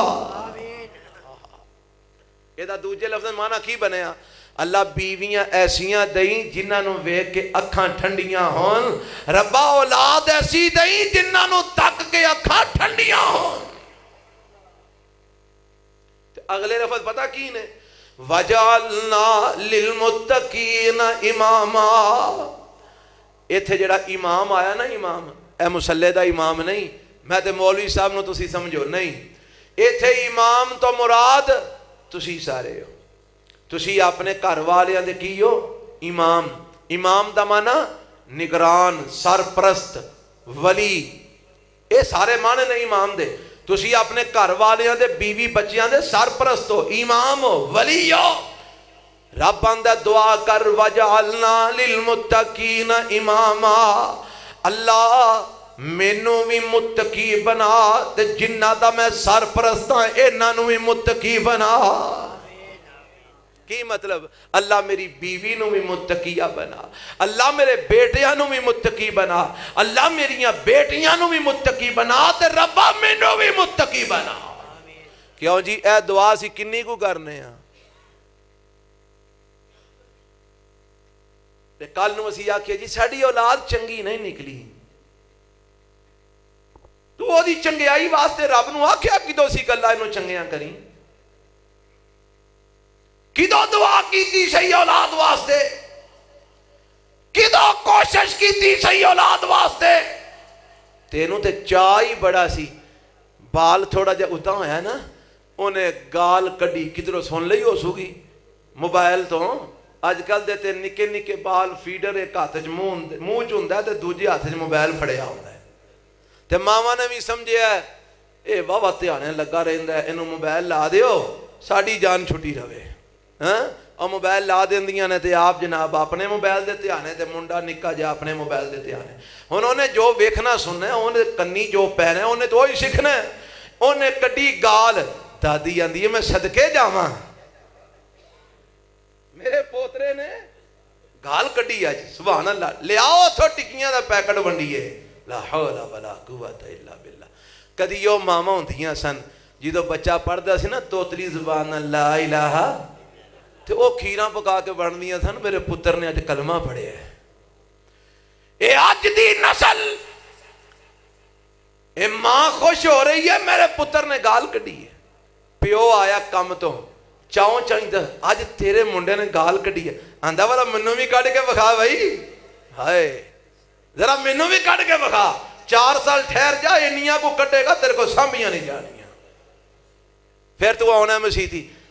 یہ دا دوجے لفظ معنی کی بنیا؟ اللہ بیویاں ایسیاں دئیں جنہاں نوں ویکھ کے اکھاں ٹھنڈیاں ہون، ربا اولاد ایسی دئیں جنہاں نوں تک کے اکھاں ٹھنڈیاں ہون۔ اگلے لفظ پتہ کی نے؟ وَجَعَلْنَا لِلْمُتَّقِينَ إِمَامًا۔ ایتھے جڑا امام آیا نا، امام اے مسلح دا امام نہیں، میں تے مولوی صاحب نو تسی سمجھو نہیں، ایتھے امام تو مراد تسی سارے ہو۔ تسی اپنے گھر والیاں دے کی ہو؟ امام۔ امام دا معنی نگران، سرپرست، ولی، اے سارے معنی نے امام دے۔ تسی اپنے گھر والیاں دے بیوی بچیاں دے سرپرست ہو، امام ہو، ولی ہو۔ رب آندا دعا کر وجعلنا للمتقین اماما، اللہ مینوں بھی متقی بنا تے جنہ دا میں سرپرست ہاں انہاں نوں بھی متقی بنا۔ کی مطلب؟ اللہ میری بیوی نو بھی متقیہ بنا، اللہ میرے بیٹیاں نو بھی متقی بنا، اللہ میریاں بیٹیاں نو بھی متقی بنا تے ربا مینوں بھی متقی بنا۔ کیوں جی اے دعا سی کنی کو کرنے ہیں؟ کل نو اسی آکھیا جی ساڈی اولاد چنگی نہیں نکلی، تو او دی چنگیائی واسطے رب نو آکھیا کدو سی گلا اینو چنگیاں کریں، کدو دعا کیتی صحیح اولاد واسطے، کدو کوشش کیتی صحیح اولاد واسطے؟ تینوں تے چاہی بڑا سی، بال تھوڑا جا اتاں ہویا نا، انہیں گال کڈی کدھروں سن لئی ہو سوگی موبائل تو۔ آج کل دیتے نکے نکے بال فیڈر ایک ہاتھ منہ چوندہ ہے تے دوجے ہاتھ موبائل پھڑیا ہوتا ہے، تے ماما نے بھی سمجھے ہے اے واہ تیانے لگا رہندا ہے، انہوں موبائل لا دیو ساڑی جان چھٹی رہے۔ اور موبائل لا دیندیاں نے تے آپ جناب اپنے موبائل دیتے آنے تے منڈا نکا جا اپنے موبائل دیتے آنے۔ انہوں نے جو ویکھنا سننا ہے، انہوں نے کنی جو پہنے انہیں تو وہی سکھنا ہے۔ انہیں کڈی گال، دادی آندی ہے میں صدقے جاواں، میرے پوترے نے گال کڈی آج سبحان اللہ، لے آؤ تھو ٹکیاں دا پیکٹ بنڈیے، لا حول ولا قوت الا باللہ۔ کدی یو ماما ہوندیاں سن جدو بچہ پڑھ دا سی نا توتلی زبان لا الہ، تے وہ کھیراں پکا کے بڑھ دیا تھا نا میرے پتر نے آج کلمہ پڑھے ہے۔ اے آج دی نسل، اے ماں خوش ہو رہی ہے میرے پتر نے گال کڈی ہے، پیو آیا کم تو چاؤں چاہیں دا آج تیرے منڈے نے گال کڈی ہے، آندھا والا منوں بھی کٹ کے بخا بھائی، ہائے ذرا منوں بھی کٹ کے بخا، 4 سال ٹھہر جا انیاں کو کٹے گا تیرے کو سامبیاں نہیں جانیاں، پھر تو آنا مسیح تھی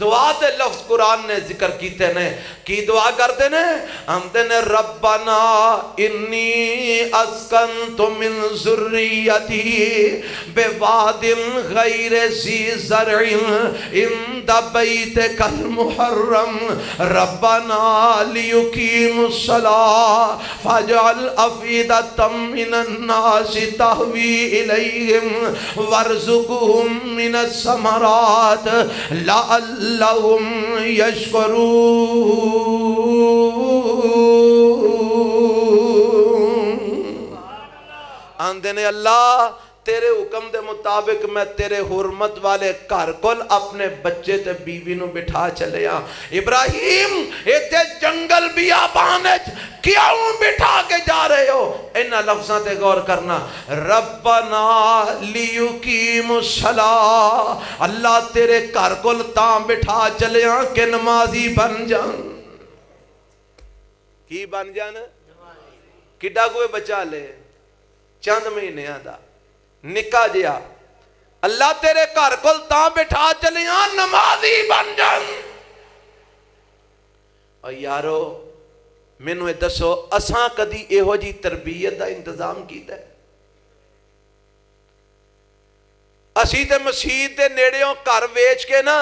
دعا دے لفظ قرآن نے ذکر کیتے نے کی دعا کرتے نے ہمتے نے ربنا انی اسکنت من ذریتی بواد غیر ذی زرع عند بیتک المحرم ربنا لیقیموا الصلاۃ فاجعل افئدۃ من الناس تهوی الیہم وارزقہم من الثمرات لعلہم یشکرون۔ آندے نے اللہ تیرے حکم دے مطابق میں تیرے حرمت والے گھر کول اپنے بچے تے بیوی نو بٹھا چلے ہاں۔ ابراہیم ایتے جنگل بیابان کیوں بٹھا کے جا رہے ہو؟ انہاں لفظاں تے غور کرنا، ربنا لیقیموا الصلاۃ، اللہ تیرے گھر کول تاں بٹھا چلے ہاں کہ نمازی بن جان۔ کی بن جان؟ کڈا کوئی بچا لے چند مہینے دا نکا جیا، اللہ تیرے گھر کول تاں بٹھا چلے ہاں نمازی بن جان۔ اور یارو مینوں دسو اساں کدی ایہو جی تربیت دا انتظام کیتا ہے؟ اسی تے مسجد دے نیڑیوں گھر ویچ کے نا،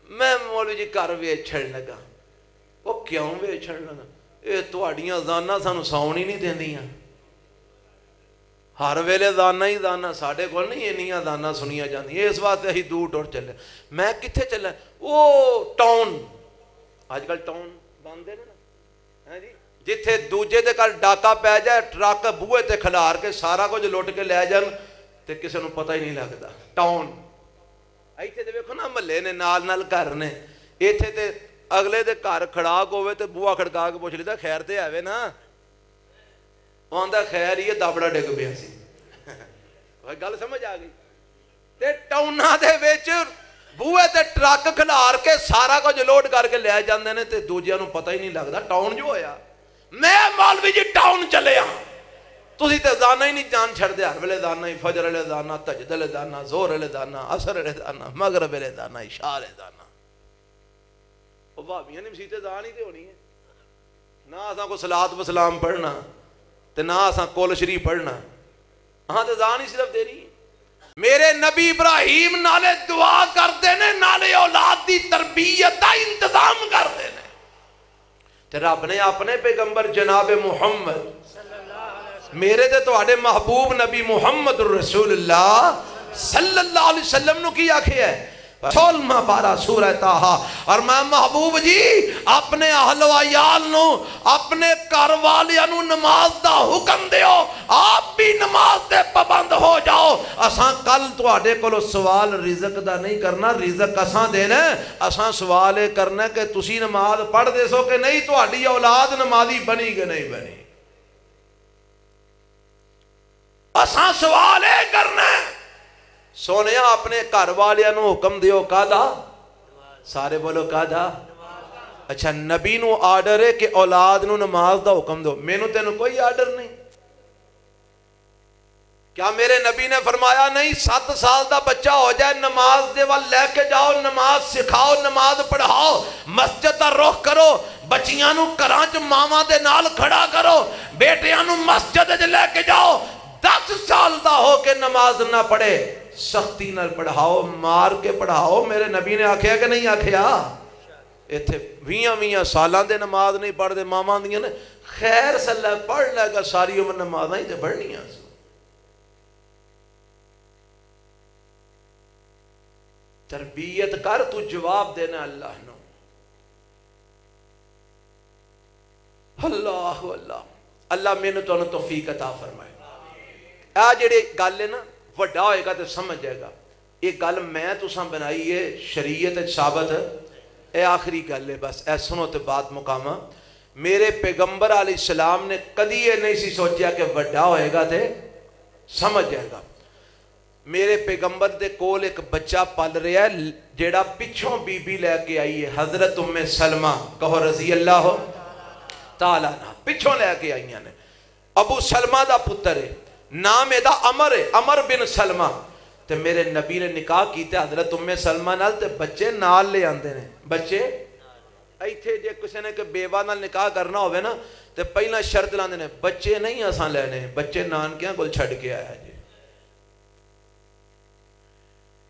میں مولوی جی گھر ویچ چھڑ لگا۔ وہ کیوں ویچ چھڑ لگا؟ اے تہاڈیاں زاناں سانوں ساؤن ہی نہیں دیندیاں، ہر ویلے دانا ہی دانا، ساڑھے کو نہیں انیاں دانا سنیا جاندی، اس واسطے ہی دور ٹور چلے۔ میں کتھے چلا؟ وہ ٹاؤن، آج کل ٹاؤن باندھے نا جی، جتھے دوجے دے کل ڈاکا پہ جائے ٹرک بوئے تے کھلار کے سارا کچھ لوٹ کے لے جان تے کسے نو پتہ ہی نہیں لگتا۔ ٹاؤن ایتھے تے ویکھو نا محلے نے نال نال گھر نے، ایتھے تے اگلے دے گھر کھڑاک ہوئے تے بوا کھڑکا کے پوچھ لیتا خیر تے آوے نا، آندہ خیر یہ دابڑا ڈگ پیا سی۔ گل سمجھ آ گئی؟ تے ٹاؤناں دے وچ بوئے تے ٹرک کھلار کے سارا کچھ لوڈ کر کے لے جاندے نے تے دوجیاں نوں پتہ ہی نہیں لگدا ٹاؤن جو ہویا۔ میں مولوی جی ٹاؤن چلے ہاں، تسی تے دانا ہی نہیں جان چھڑ دے، ہر ویلے دانا ہی، فجر ویلے دانا، تہجد ویلے دانا، ظہر ویلے دانا، عصر ویلے دانا، مغرب ویلے دانا، عشاء ویلے دانا۔ او بھابیاں نے مسیتے دان ہی تے ہونی ہے نہ، اساں کو صلاۃ و سلام پڑھنا تے نہ اساں کول شریف پڑھنا، ہاں تے دان ہی صرف دینی ہے۔ میرے نبی ابراہیم نالے دعا کرتے نے، نالے اولاد دی تربیت دا انتظام کرتے نے، تے رب نے اپنے پیغمبر جناب محمد میرے تے تواڈے محبوب نبی محمد رسول اللہ صلی اللہ علیہ وسلم نو کی آکھیا ہے 16واں پارہ سورہ طٰہٰ، اور میں محبوب جی اپنے اہل و عیال نو، اپنے گھر والیاں نو نماز دا حکم دیو، آپ بھی نماز دے پابند ہو جاؤ۔ اساں کل تواڈے کولو سوال رزق دا نہیں کرنا، رزق اساں دینا، اساں سوال کرنا کہ تسی نماز پڑھ دے سو کہ نہیں، تواڈی اولاد نمازی بنی کہ نہیں بنی۔ اساں سوال کرنا سونیا اپنے گھر والیاں نو حکم دیو کادا، سارے بولو کادا۔ اچھا نبی نو آرڈر ہے کہ اولاد نو نماز دا حکم دو، میں نو تینو کوئی آرڈر نہیں۔ کیا میرے نبی نے فرمایا نہیں 7 سال دا بچہ ہو جائے نماز دے وال لے کے جاؤ، نماز سکھاؤ، نماز پڑھاؤ، مسجد دا رخ کرو، بچیاں نو کرانچ ماما دے نال کھڑا کرو، بیٹیاں نو مسجد دے لے کے جاؤ، 10 سال دا ہو کے نماز نہ پڑھے سختی نہ پڑھاؤ، مار کے پڑھاؤ۔ میرے نبی نے آکھیا کہ نہیں آکھیا؟ ایتھے 20 سالاں دے نماز نہیں پڑھ دے ماما دیاں نے خیر صلی پڑھ لے گا، ساری عمر نمازاں ہی تے پڑھنیاں۔ تربیت کر، تو جواب دینا اللہ نو۔ اللہ اللہ اللہ میں نے تو توفیق عطا فرمائے۔ آ جڑے گل ہے نا وڈا ہوئے گا تو سمجھ جائے گا، یہ گل میں تساں بنائی ہے، شریعت ثابت ہے، اے آخری گل ہے، بس اے سنو تے بات مقامہ۔ میرے پیغمبر علیہ السلام نے کدی یہ نہیں سی سوچیا کہ وڈا ہوئے گا تے سمجھ جائے گا۔ میرے پیغمبر دے کول ایک بچہ پل رہا ہے جیڑا پچھوں بی بی لے کے آئی ہے، حضرت ام سلمہ، کہو رضی اللہ تعالیٰ عنہ، پچھوں لے کے آئی ہیں۔ ابو سلمہ دا پتر ہے، نام ایدہ عمر ہے، عمر بن سلمہ، تے میرے نبی نے نکاح کیتے حضرت ام سلمہ نال تے بچے نال لے آندے نے بچے ایتھے جے کسی نے کہ بیوہ نال نکاح کرنا ہوئے نا تے پہلا شرط لاندے نے بچے نہیں اساں لینے بچے نانکیاں کول چھڑ کے آیا جی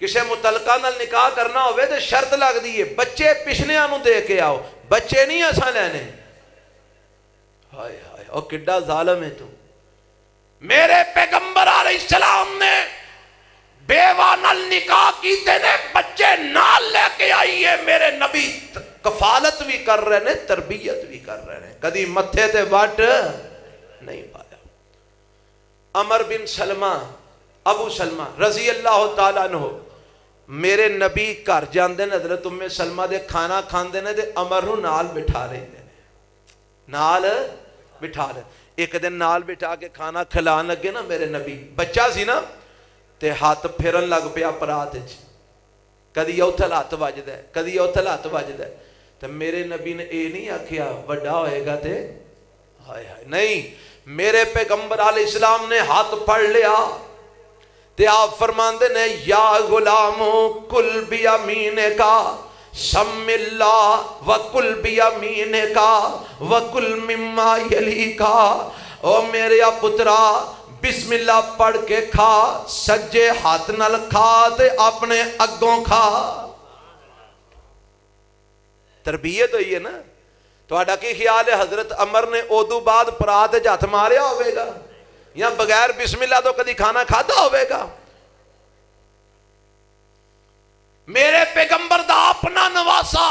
کسی متعلقہ نال نکاح کرنا ہوئے تے شرط لگ دیئے بچے پچھلیاں نو دے کے آؤ بچے نہیں اساں لینے ہائے ہائے اور کڈا ظالم ہے تو میرے پیغمبر علیہ السلام نے بیوہ نال نکاح کیتے نے بچے نال لے کے آئیے میرے نبی کفالت بھی کر رہے نے تربیت بھی کر رہے ہیں کدی متھے تے وٹ نہیں پایا عمر بن سلمہ ابو سلمہ رضی اللہ تعالیٰ عنہ میرے نبی گھر جاندے نے حضرت ام سلمہ دے کھانا کھاندے نے دے عمر نو نال بٹھا رہے ہیں نال بٹھا رہے ایک دن نال بٹھا کے کھانا کھلان لگے نا میرے نبی بچہ سی نا تے ہاتھ پھرن لگ پیا پرات وچ کدی اوتھل ہاتھ وجدا ہے کدی اوتھل ہاتھ وجدا ہے تے میرے نبی نے اے نہیں آکھیا وڈا ہوئے گا تے ہائے ہائے نہیں میرے پیغمبر علیہ السلام نے ہاتھ پڑھ لیا تے آپ فرماندے نے یا غلامو کل بیامین کا سم اللہ وکل بیامین کا وکل مما یلی کا او میرے پترا بسم اللہ پڑھ کے کھا سجے ہاتھ نال کھا تے اپنے اگوں کھا تربیت ہوئی ہے نا تو آڈا کی خیال ہے حضرت عمر نے اودو بعد پرات جات ماریا ہوئے گا یا بغیر بسم اللہ تو کدی کھانا کھاتا ہوئے گا میرے پیغمبر دا اپنا نواسا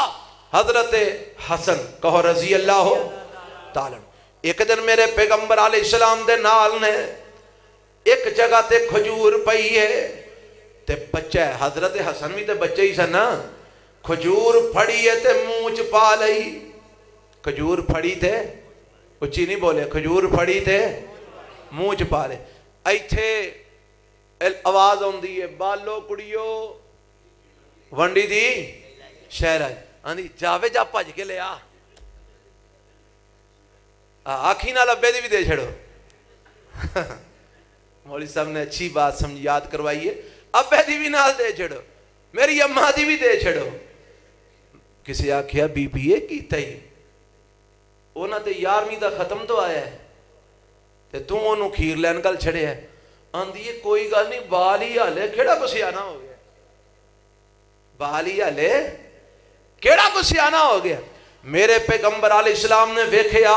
حضرت حسن کہو رضی اللہ تعالیٰ ایک دن میرے پیغمبر علیہ السلام دے نال نے ایک جگہ تے کھجور پئی ہے تے بچہ ہے حضرت حسن بھی تے بچہ ہی سن نا کھجور پھڑی ہے تے مونچ پا لئی کھجور پھڑی تے اچھی نہیں بولے کھجور پھڑی تے مونچ پا لے ایتھے آواز ہوندی ہے بالو کڑیو ونڈی دی شہر آج آندھی جاوے جا پاج کے لے آنکھی نہ لبے دی بھی دے چھڑو مولوی صاحب نے اچھی بات سمجھ یاد کروائیے ابے دی بھی نال دے چھڑو میری اماں دی بھی دے چھڑو کسی آکھیا بی بی اے کی تئی اونا تے یارویں دا ختم تو آیا ہے تے تو انہوں کھیر لین کل چھڑے ہے آندھی یہ کوئی گل نہیں بالی آلے کھڑا بسیانہ ہو گیا بالی آلے کیڑا بسیانہ ہو گیا میرے پیغمبر علیہ السلام نے ویکھیا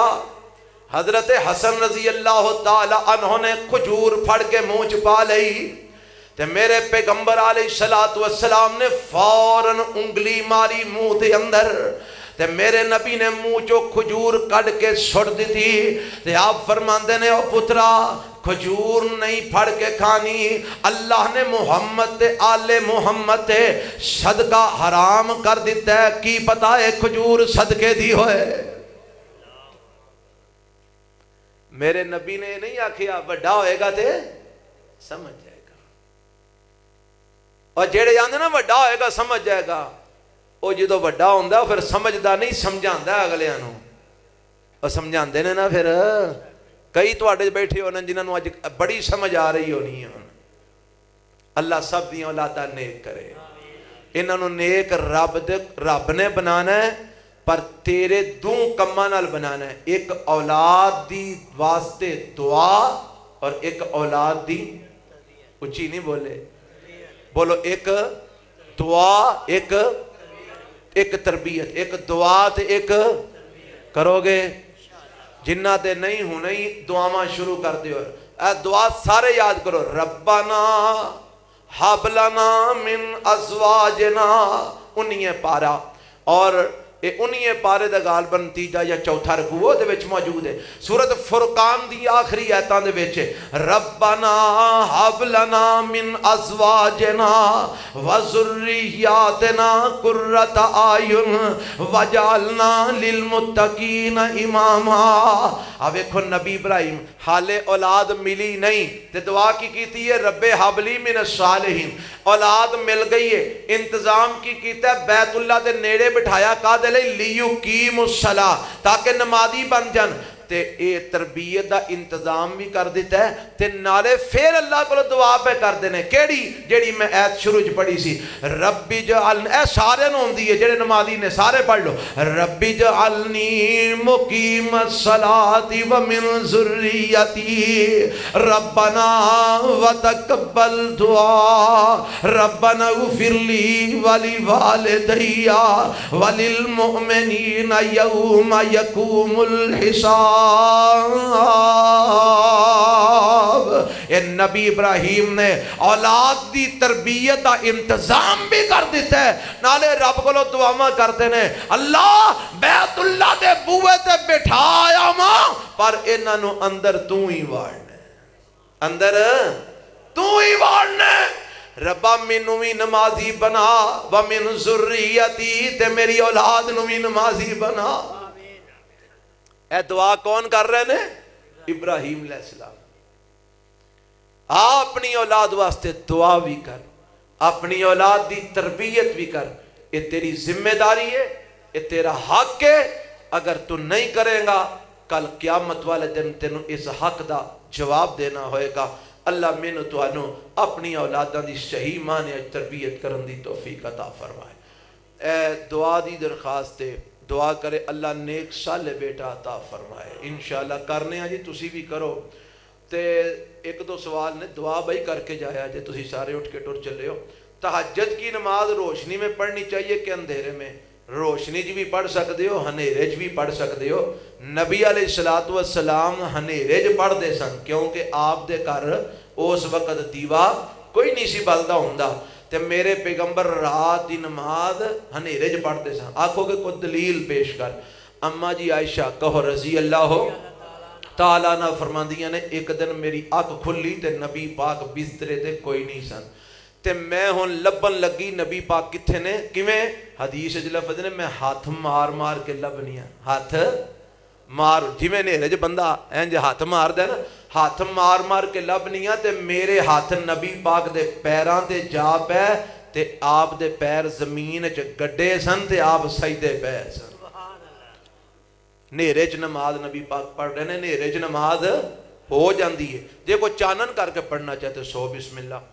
حضرت حسن رضی اللہ تعالی عنہ نے کھجور پھڑ کے مونچ پا لئی تے میرے پیغمبر علیہ السلام نے فوراً انگلی ماری منہ دے اندر تے میرے نبی نے منہ چو کھجور کٹ کے سٹ دیتی تے آپ فرماندے نے او پترا کھجور نہیں پھڑ کے کھانی اللہ نے محمد تے آل محمد تے صدقہ حرام کر دیتا ہے کی پتا ہے کھجور صدقے دی ہوئے میرے نبی نے نہیں آکھیا وڈا ہوئے گا تے سمجھ جائے گا اور جیڑے جاندے نا وڈا ہوئے گا سمجھ جائے گا او جدو وڈا ہوندہ پھر سمجھدا نہیں سمجھاندہ اگلے آنوں اور سمجھاندے نے نا پھر کئی تو آٹے بیٹھے ہونا جنہوں نے آج بڑی سمجھ آ رہی ہونی ہے اللہ سب دی اولادہ نیک کرے انہوں نے نیک رب نے بنانا ہے پر تیرے دوں کمہ نال بنانا ہے ایک اولاد دی واسطے دعا اور ایک اولاد دی اچھی نہیں بولے بولو ایک دعا ایک تربیت ایک دعا تے ایک کرو گے جنہ تے نہیں ہوں نہیں دعاواں شروع کر دیو اے دعا سارے یاد کرو ربنا حب لنا من ازواجنا انہی پارا اور انہی پارے دا غالباً تیجا یا چوتھا رکوع دے وچ موجود ہے سورۃ فرقان دی آخری آیتاں دے وچ ربنا حب لنا من ازواجنا وذریاتنا قرۃ اعین وجعلنا للمتقین اماما اب دیکھو نبی ابراہیم حالے اولاد ملی نہیں تے دعا کی کیتی ہے رب حب لی من الصالحین اولاد مل گئی ہے انتظام کی کیتا ہے بیت اللہ دے نیڑے بٹھایا کا دے لیو کیم الصلاۃ تاکہ نمازی بن جن تے اے تربیت دا انتظام بھی کر دیتا ہے تے نالے پھر اللہ کو دعا پہ کر دینے کیڑی جیڑی میں ایت شروع پڑھی سی ربی جعلنی اے سارے نوں ہوندی ہے جڑے نمازی نے سارے پڑھ لو ربی جعلنی مقیم الصلاۃ ومن ذریتی ربنا وتقبل دعا ربنا اغفر لی ولوالدی وللمؤمنین یوم یقوم الحساب اے نبی ابراہیم نے اولاد دی تربیت دا انتظام بھی کر دیتا ہے نالے رب کو دعاواں کرتے نے اللہ بیت اللہ دے بوئے تے بٹھایا ماں پر انہاں نو اندر تو ہی وارنے اندر تو ہی وارنے ربا مینوں بھی نمازی بنا ومن ذریتی تے میری اولاد نو بھی نمازی بنا اے دعا کون کر رہے ہیں ابراہیم علیہ السلام اپنی اولاد واسطے دعا بھی کر اپنی اولاد دی تربیت بھی کر یہ تیری ذمہ داری ہے یہ تیرا حق ہے اگر تو نہیں کرے گا کل قیامت والے دن تینوں اس حق دا جواب دینا ہوئے گا اللہ مینوں تانوں اپنی اولاداں دی صحیح معنی تربیت کرن دی توفیق عطا فرمائے اے دعا دی درخواست ہے دعا کرے اللہ نیک صالح بیٹا عطا فرمائے انشاءاللہ کرنے ہیں جی تسی بھی کرو تے ایک دو سوال نے دعا بھائی کر کے جایا جے تسی سارے اٹھ کے ٹر چلے ہو تہجد کی نماز روشنی میں پڑھنی چاہیے کہ اندھیرے میں روشنی جی بھی پڑھ سکتے ہو ہنیرے جی بھی پڑھ سکتے ہو نبی علیہ السلام ہنیرے جی پڑھ دے سن کیونکہ آپ دے کر اس وقت دیوا کوئی نہیں سی بلدہ ہوندہ تے میرے پیغمبر رات دی نماز ہنیرے جی پڑھ دے سن آنکھوں کے کوئی دلیل پیش کر اماں جی عائشہ کہو رضی اللہ ہو تعالیٰ نہ فرماندیاں نے ایک دن میری آنکھ کھلی تے نبی پاک بسترے تے کوئی نہیں سن تے میں ہون لبن لگی نبی پاک کتھے نے کیویں حدیث وچ لفظ نے میں ہاتھ مار مار کے لبنیاں ہاتھ مار جویں نیرے جو بندہ انج ہاتھ مار دے نا ہاتھ مار مار کے لبنیاں تے میرے ہاتھ نبی پاک دے پیران تے جا پے تے آپ دے پیر زمین وچ گڈے سن تے آپ سجدے پے سن نیرے چ نماز نبی پاک پڑھ رہے ہیں نیرے چ نماز ہو جاندی ہے جے کوئی چانن کر کے پڑھنا چاہتے سو بسم اللہ